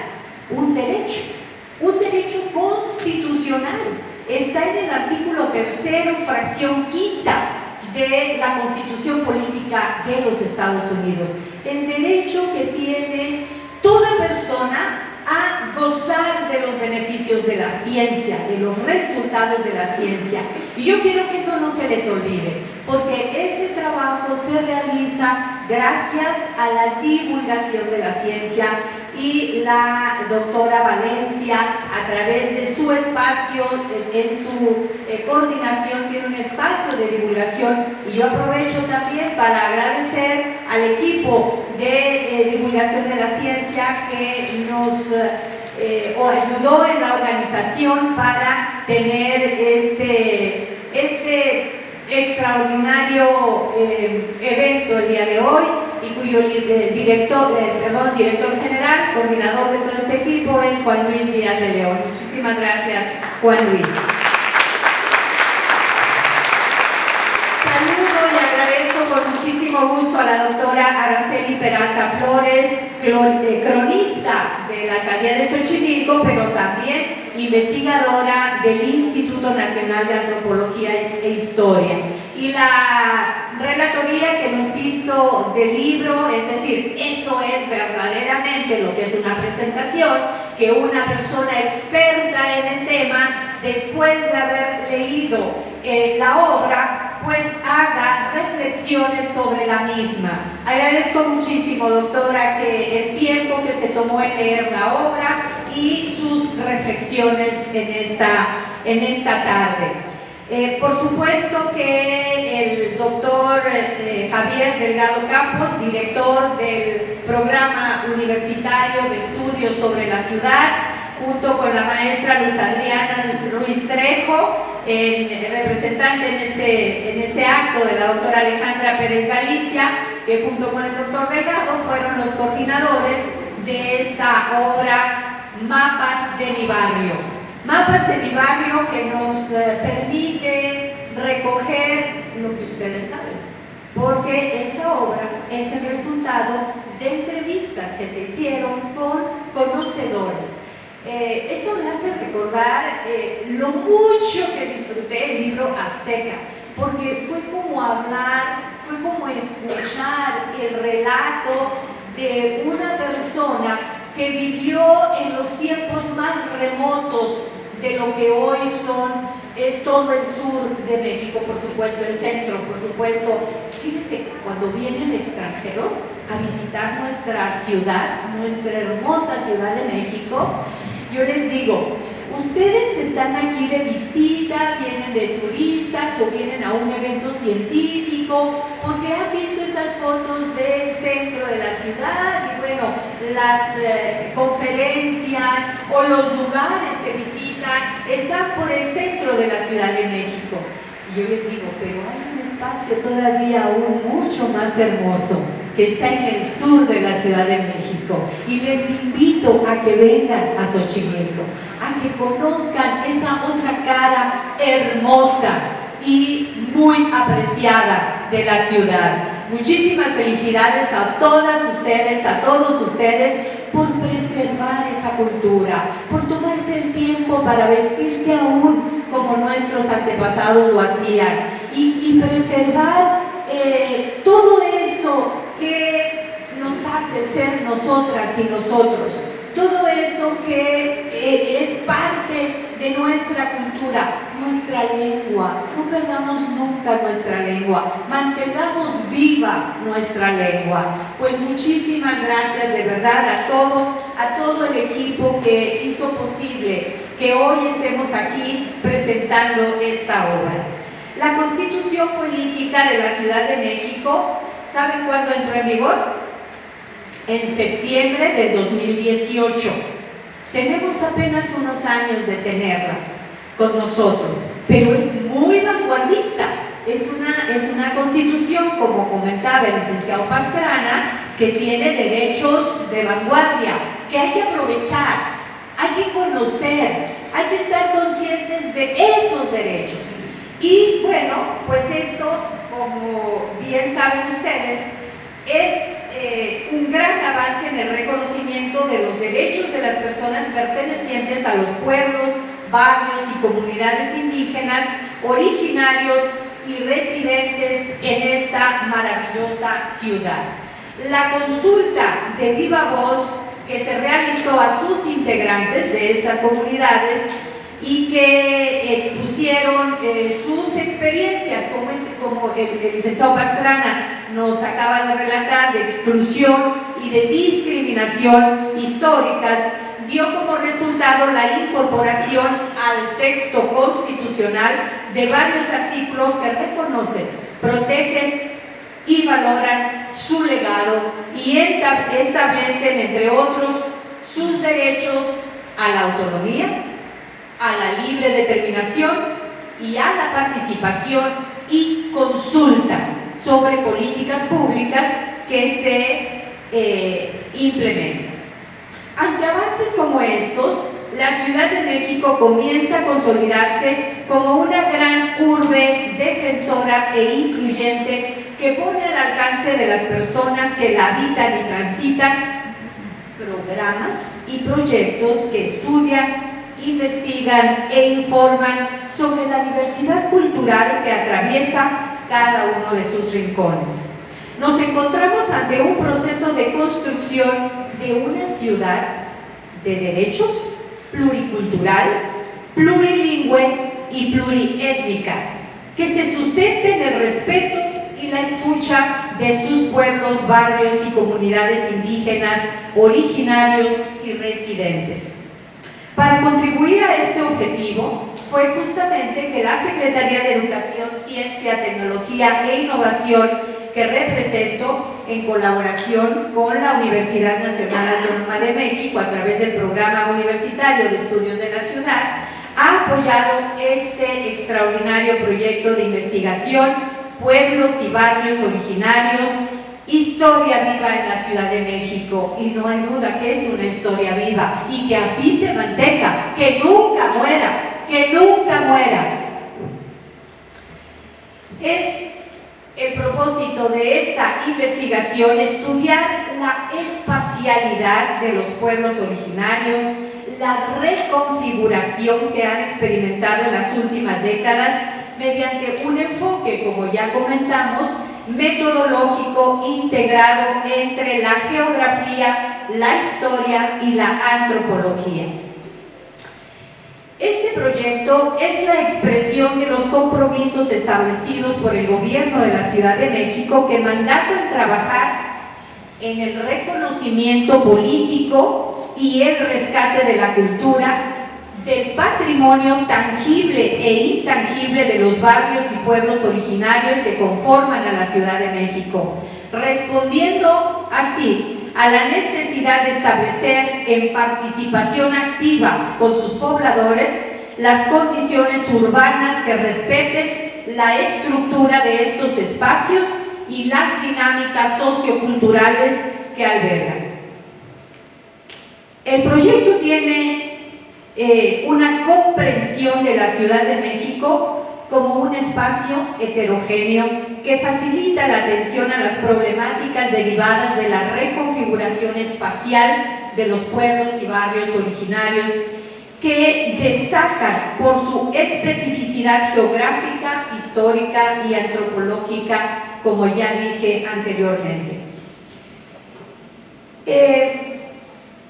un derecho constitucional. Está en el artículo 3º, fracción 5ª de la Constitución Política de los Estados Unidos. El derecho que tiene toda persona a gozar de los beneficios de la ciencia, de los resultados de la ciencia. Y yo quiero que eso no se les olvide, porque ese trabajo se realiza gracias a la divulgación de la ciencia, y la doctora Valencia, a través de su espacio, en su coordinación, tiene un espacio de divulgación. Y yo aprovecho también para agradecer al equipo de divulgación de la ciencia que nos ayudó en la organización para tener este extraordinario evento el día de hoy, y cuyo director general, coordinador de todo este equipo, es Juan Luis Díaz de León. Muchísimas gracias, Juan Luis. Saludo y agradezco con muchísimo gusto a la doctora Araceli Peralta Flores, cronista de la Alcaldía de Xochimilco, pero también investigadora del Instituto Nacional de Antropología e Historia. Y la relatoría que nos hizo del libro, es decir, eso es verdaderamente lo que es una presentación, que una persona experta en el tema, después de haber leído la obra, pues haga reflexiones sobre la misma. Agradezco muchísimo, doctora, que el tiempo que se tomó en leer la obra y sus reflexiones en esta tarde. Por supuesto que el doctor Javier Delgado Campos, director del Programa Universitario de Estudios sobre la Ciudad, junto con la maestra Luz Adriana Ruiz Trejo, representante en este acto de la doctora Alejandra Pérez Galicia, que junto con el doctor Delgado fueron los coordinadores de esta obra Mapas de mi barrio. Mapas de mi barrio que nos permite recoger lo que ustedes saben, porque esta obra es el resultado de entrevistas que se hicieron con conocedores. Esto me hace recordar lo mucho que disfruté el libro Azteca, porque fue como hablar, fue como escuchar el relato de una persona que vivió en los tiempos más remotos de lo que hoy es todo el sur de México, por supuesto, el centro, por supuesto. Fíjense, cuando vienen extranjeros a visitar nuestra ciudad, nuestra hermosa Ciudad de México, yo les digo, ustedes están aquí de visita, vienen de turistas o vienen a un evento científico, porque han visto estas fotos del centro de la ciudad y bueno, las conferencias o los lugares que visitan están por el centro de la Ciudad de México. Y yo les digo, pero hay un espacio todavía aún mucho más hermoso que está en el sur de la Ciudad de México, y les invito a que vengan a Xochimilco, a que conozcan esa otra cara hermosa y muy apreciada de la ciudad. Muchísimas felicidades a todas ustedes, a todos ustedes, por preservar esa cultura, por tomarse el tiempo para vestirse aún como nuestros antepasados lo hacían, y preservar todo esto que nos hace ser nosotras y nosotros, todo eso que es parte de nuestra cultura, nuestra lengua. No perdamos nunca nuestra lengua, mantengamos viva nuestra lengua. Pues muchísimas gracias de verdad a todo el equipo que hizo posible que hoy estemos aquí presentando esta obra. La Constitución Política de la Ciudad de México, ¿saben cuándo entró en vigor? En septiembre del 2018. Tenemos apenas unos años de tenerla con nosotros, pero es muy vanguardista. Es una constitución, como comentaba el licenciado Pastrana, que tiene derechos de vanguardia, que hay que aprovechar, hay que conocer, hay que estar conscientes de esos derechos. Y bueno, pues esto, como bien saben ustedes, es un gran avance en el reconocimiento de los derechos de las personas pertenecientes a los pueblos, barrios y comunidades indígenas, originarios y residentes en esta maravillosa ciudad. La consulta de viva voz que se realizó a sus integrantes de estas comunidades y que expusieron sus experiencias, como el licenciado Pastrana nos acaba de relatar, de exclusión y de discriminación históricas, dio como resultado la incorporación al texto constitucional de varios artículos que reconocen, protegen y valoran su legado y establecen, entre otros, sus derechos a la autonomía, a la libre determinación y a la participación y consulta sobre políticas públicas que se implementan. Ante avances como estos, la Ciudad de México comienza a consolidarse como una gran urbe defensora e incluyente que pone al alcance de las personas que la habitan y transitan programas y proyectos que estudian, investigan e informan sobre la diversidad cultural que atraviesa cada uno de sus rincones. Nos encontramos ante un proceso de construcción de una ciudad de derechos, pluricultural, plurilingüe y pluriétnica, que se sustente en el respeto y la escucha de sus pueblos, barrios y comunidades indígenas, originarios y residentes. Para contribuir a este objetivo, fue justamente que la Secretaría de Educación, Ciencia, Tecnología e Innovación, que represento en colaboración con la Universidad Nacional Autónoma de México a través del Programa Universitario de Estudios de la Ciudad, ha apoyado este extraordinario proyecto de investigación, Pueblos y Barrios Originarios historia viva en la Ciudad de México, y no hay duda que es una historia viva y que así se mantenga, que nunca muera, que nunca muera. Es el propósito de esta investigación estudiar la espacialidad de los pueblos originarios, la reconfiguración que han experimentado en las últimas décadas mediante un enfoque, como ya comentamos, metodológico integrado entre la geografía, la historia y la antropología. Este proyecto es la expresión de los compromisos establecidos por el gobierno de la Ciudad de México, que mandatan trabajar en el reconocimiento político y el rescate de la cultura, del patrimonio tangible e intangible de los barrios y pueblos originarios que conforman a la Ciudad de México, respondiendo así a la necesidad de establecer en participación activa con sus pobladores las condiciones urbanas que respeten la estructura de estos espacios y las dinámicas socioculturales que albergan. El proyecto tiene una comprensión de la Ciudad de México como un espacio heterogéneo que facilita la atención a las problemáticas derivadas de la reconfiguración espacial de los pueblos y barrios originarios, que destacan por su especificidad geográfica, histórica y antropológica, como ya dije anteriormente.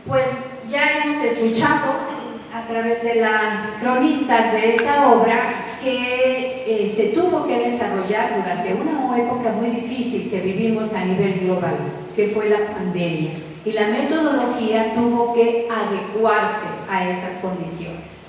Pues ya hemos escuchado a través de las cronistas de esta obra que se tuvo que desarrollar durante una época muy difícil que vivimos a nivel global, que fue la pandemia, y la metodología tuvo que adecuarse a esas condiciones.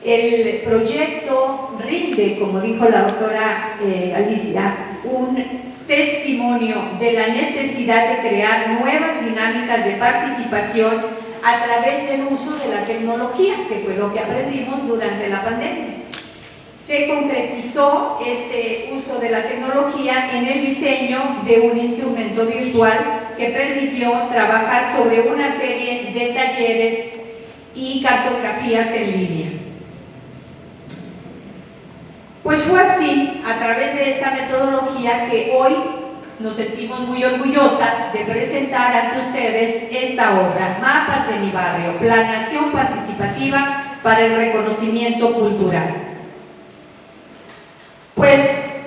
El proyecto rinde, como dijo la doctora Alicia, un testimonio de la necesidad de crear nuevas dinámicas de participación a través del uso de la tecnología, que fue lo que aprendimos durante la pandemia. Se concretizó este uso de la tecnología en el diseño de un instrumento virtual que permitió trabajar sobre una serie de talleres y cartografías en línea. Pues fue así, a través de esta metodología, que hoy nos sentimos muy orgullosas de presentar ante ustedes esta obra, Mapas de mi barrio, planeación participativa para el reconocimiento cultural. Pues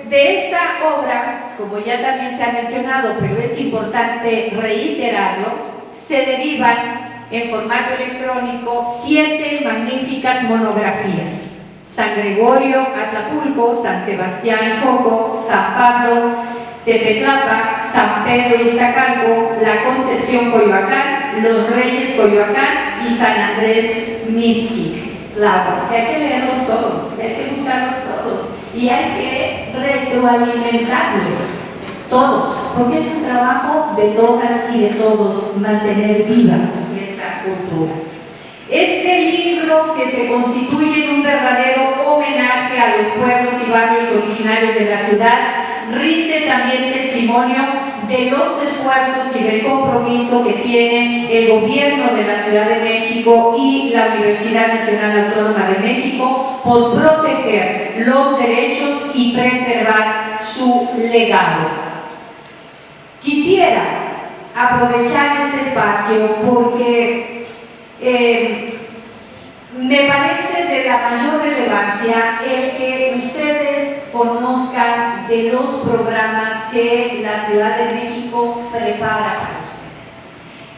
de esta obra, como ya también se ha mencionado, pero es importante reiterarlo, se derivan en formato electrónico 7 magníficas monografías: San Gregorio, Atlapulco, San Sebastián, Joco, San Pablo, Tepetlapa, San Pedro, Iztacalco, La Concepción, Coyoacán, Los Reyes, Coyoacán y San Andrés, Mixquic. Claro, que hay que leerlos todos, que hay que buscarlos todos y hay que retroalimentarlos todos, porque es un trabajo de todas y de todos mantener viva esta cultura. Este libro, que se constituye en un verdadero homenaje a los pueblos y barrios originarios de la ciudad, rinde también testimonio de los esfuerzos y del compromiso que tiene el gobierno de la Ciudad de México y la Universidad Nacional Autónoma de México por proteger los derechos y preservar su legado. Quisiera aprovechar este espacio porque me parece de la mayor relevancia el que ustedes conozcan de los programas que la Ciudad de México prepara para ustedes.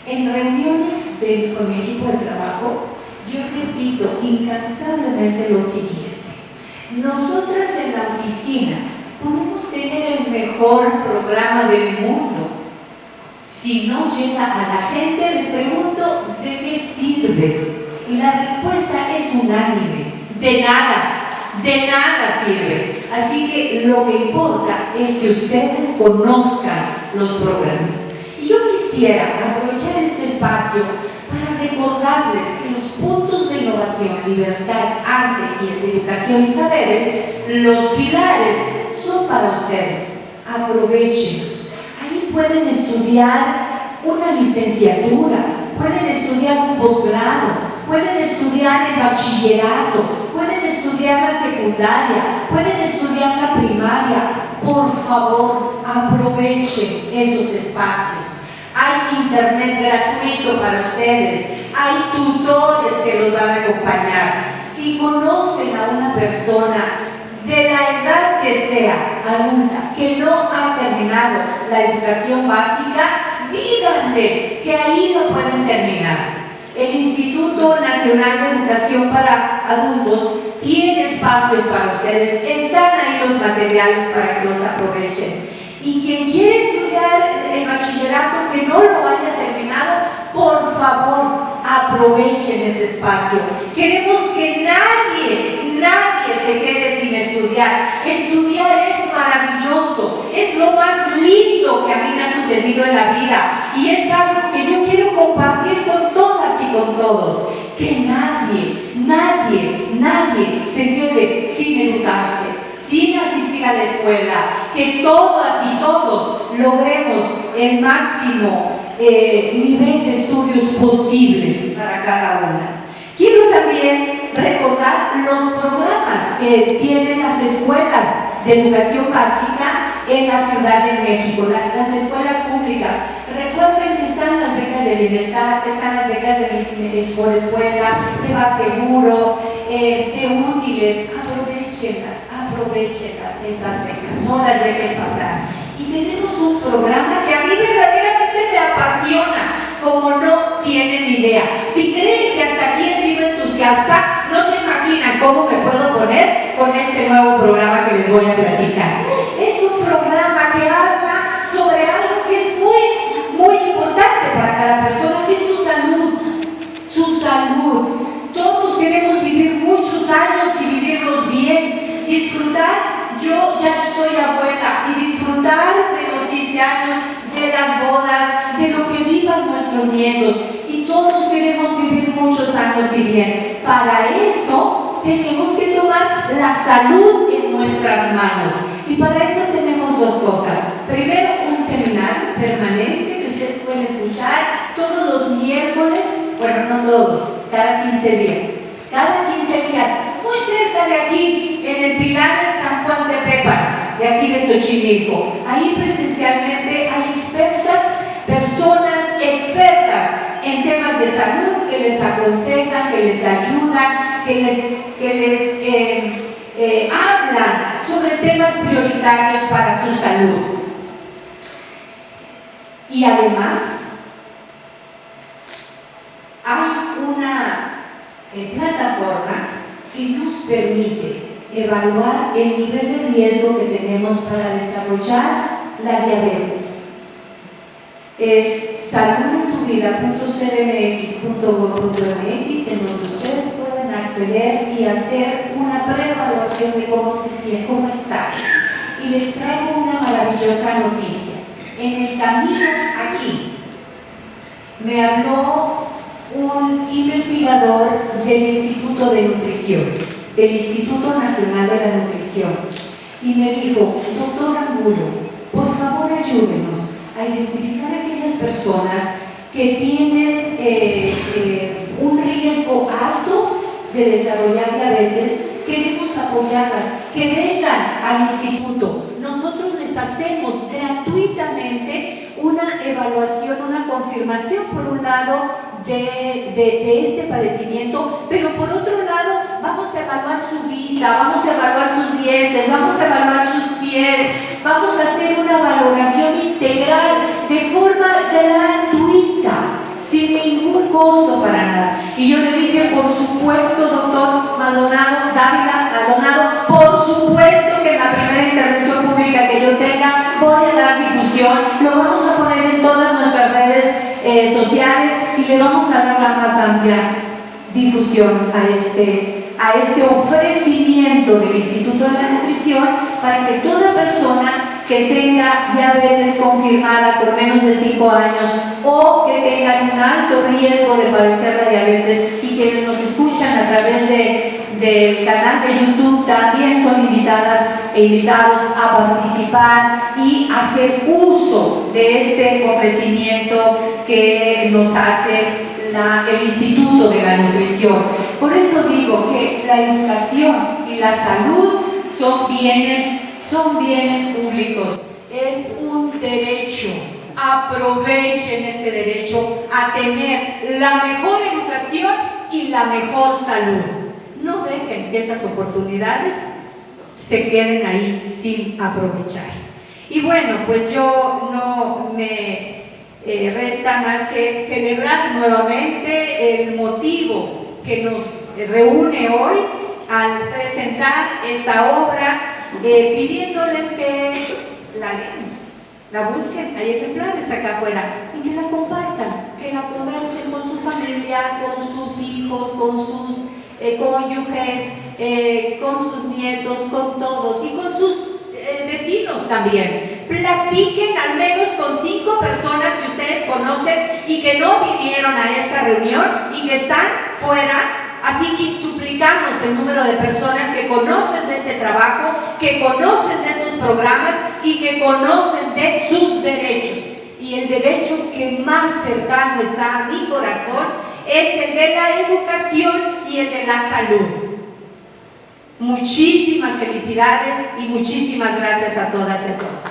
En reuniones con mi equipo de trabajo, yo repito incansablemente lo siguiente: nosotras en la oficina podemos tener el mejor programa del mundo. Si no llega a la gente, les pregunto, ¿de qué sirve? Y la respuesta es unánime: de nada sirve. Así que lo que importa es que ustedes conozcan los programas. Y yo quisiera aprovechar este espacio para recordarles que los puntos de innovación, libertad, arte y educación y saberes, los pilares, son para ustedes. Aprovechenlos. Ahí pueden estudiar una licenciatura, pueden estudiar un posgrado, pueden estudiar el bachillerato, pueden estudiar la secundaria, pueden estudiar la primaria. Por favor, aprovechen esos espacios. Hay internet gratuito para ustedes, hay tutores que los van a acompañar. Si conocen a una persona de la edad que sea, adulta, que no ha terminado la educación básica, díganles que ahí lo pueden terminar. El Instituto Nacional de Educación para Adultos tiene espacios para ustedes, están ahí los materiales para que los aprovechen. Y quien quiere estudiar el bachillerato que no lo haya terminado, por favor, aprovechen ese espacio. Queremos que nadie se quede sin estudiar. Estudiar es maravilloso, es lo más lindo que a mí me ha sucedido en la vida y es algo que yo quiero compartir con todas y con todos. Que nadie se quede sin educarse, sin asistir a la escuela, que todas y todos logremos el máximo nivel de estudios posibles para cada una. Quiero también recordar los programas que tienen las escuelas de educación básica en la Ciudad de México, las escuelas públicas. Recuerden que están las becas de bienestar, están las becas de escuela, de Baseguro, de útiles. Aprovechenlas esas becas, no las dejen pasar. Y tenemos un programa que a mí verdaderamente me apasiona, como no tienen idea. Si creen que hasta aquí he sido entusiasta, no se imaginan cómo me puedo poner con este nuevo programa que les voy a platicar. Es un programa que habla sobre algo que es muy importante para cada persona, que es su salud. Su salud. Todos queremos vivir muchos años y vivirlos bien, disfrutar. Yo ya soy abuela y disfrutar de los 15 años, de las bodas, de lo que vivan nuestros nietos. Y todos queremos vivir muchos años y bien. Para eso tenemos que tomar la salud en nuestras manos. Y para eso tenemos dos cosas. Primero, un seminario permanente que ustedes pueden escuchar todos los miércoles, bueno, no todos, cada 15 días. Cada 15 días, muy cerca de aquí, en el Pilar de San Juan de Pépa, de aquí de Xochimilco. Ahí presencialmente hay personas expertas en temas de salud que les aconsejan, que les ayudan, que les hablan sobre temas prioritarios para su salud. Y además, hay una plataforma que nos permite evaluar el nivel de riesgo que tenemos para desarrollar la diabetes. Es saludentuvida.cdmx.gov.mx, en donde ustedes pueden acceder y hacer una preevaluación de cómo se siente, cómo está. Y les traigo una maravillosa noticia. En el camino aquí me habló un investigador del Instituto de Nutrición, del Instituto Nacional de la Nutrición, y me dijo: doctor Angulo, por favor ayúdenos a identificar a aquellas personas que tienen un riesgo alto de desarrollar diabetes. Queremos apoyarlas, que vengan al instituto. Nosotros les hacemos gratuitamente una evaluación, una confirmación, por un lado, de este padecimiento, pero por otro lado vamos a evaluar su vista, vamos a evaluar sus dientes, vamos a evaluar sus pies, vamos a hacer una valoración integral de forma gratuita, sin ningún costo para nada. Y yo le dije: por supuesto, doctor Dávila Maldonado, por supuesto que en la primera intervención pública que yo tenga voy a dar difusión, lo vamos a poner en todas nuestras redes sociales y le vamos a dar la más amplia difusión a este ofrecimiento del Instituto de la Nutrición, para que toda persona que tenga diabetes confirmada por menos de 5 años o que tengan un alto riesgo de padecer la diabetes, y quienes nos escuchan a través del canal de YouTube también son invitadas e invitados a participar y hacer uso de este ofrecimiento que nos hace el Instituto de la Nutrición. Por eso digo que la educación y la salud son bienes públicos, es un derecho. Aprovechen ese derecho a tener la mejor educación y la mejor salud. No dejen que esas oportunidades se queden ahí sin aprovechar. Y bueno, pues yo no me resta más que celebrar nuevamente el motivo que nos reúne hoy al presentar esta obra, pidiéndoles que la lean, la busquen, hay ejemplares acá afuera, y que la compartan, que la conversen con su familia, con sus hijos, con sus cónyuges, con sus nietos, con todos, y con sus vecinos también. Platiquen al menos con 5 personas que ustedes conocen y que no vinieron a esta reunión y que están fuera. Así que duplicamos el número de personas que conocen de este trabajo, que conocen de estos programas y que conocen de sus derechos. Y el derecho que más cercano está a mi corazón es el de la educación y el de la salud. Muchísimas felicidades y muchísimas gracias a todas y a todos.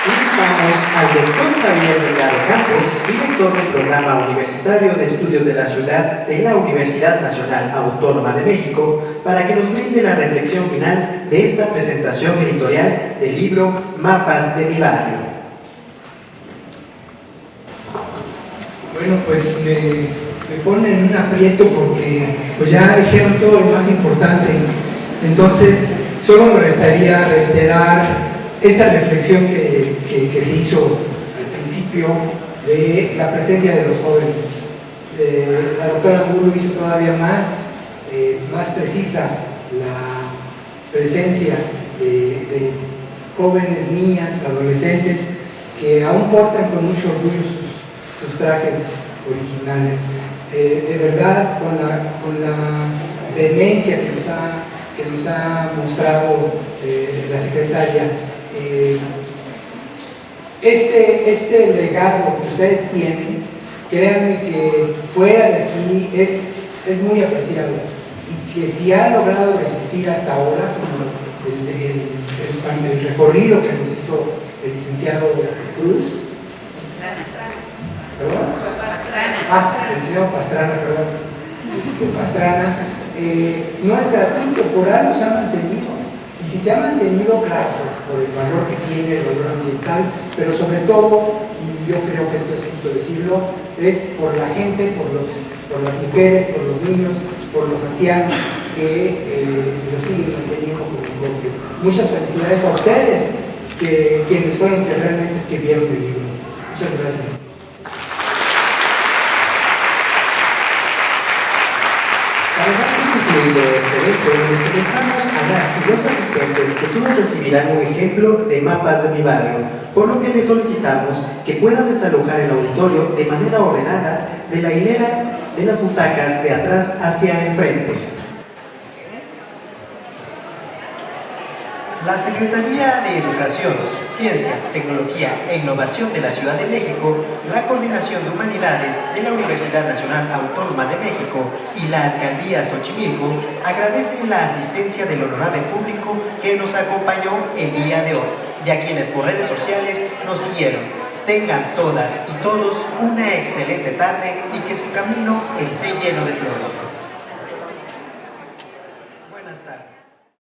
Invitamos al doctor Javier Delgado Campos, director del Programa Universitario de Estudios de la Ciudad de la Universidad Nacional Autónoma de México, para que nos brinde la reflexión final de esta presentación editorial del libro Mapas de mi barrio. Bueno, pues me ponen en un aprieto porque pues ya dijeron todo lo más importante. Entonces, solo me restaría reiterar esta reflexión que se hizo al principio de la presencia de los jóvenes. La doctora Angulo hizo todavía más precisa la presencia de jóvenes, niñas, adolescentes que aún portan con mucho orgullo sus trajes originales. De verdad, con la vehemencia que nos ha mostrado la secretaria, este legado que ustedes tienen, créanme que fuera de aquí es muy apreciado, y que si ha logrado resistir hasta ahora, como el recorrido que nos hizo el licenciado Cruz, ¿perdón? El señor Pastrana, perdón. Pastrana, no es gratuito, por algo se ha mantenido. Y si se ha mantenido, claro, por el valor que tiene, el valor ambiental, pero sobre todo, y yo creo que esto es justo decirlo, es por la gente, por las mujeres, por los niños, por los ancianos que lo siguen manteniendo como propio. Muchas felicidades a ustedes, quienes fueron que realmente escribieron el libro. Muchas gracias. Para dar por concluido este evento, les comentamos a las y los asistentes que todos recibirán un ejemplo de mapas de mi barrio, por lo que les solicitamos que puedan desalojar el auditorio de manera ordenada de la hilera de las butacas de atrás hacia enfrente. La Secretaría de Educación, Ciencia, Tecnología e Innovación de la Ciudad de México, la Coordinación de Humanidades de la Universidad Nacional Autónoma de México y la Alcaldía Xochimilco agradecen la asistencia del honorable público que nos acompañó el día de hoy y a quienes por redes sociales nos siguieron. Tengan todas y todos una excelente tarde y que su camino esté lleno de flores.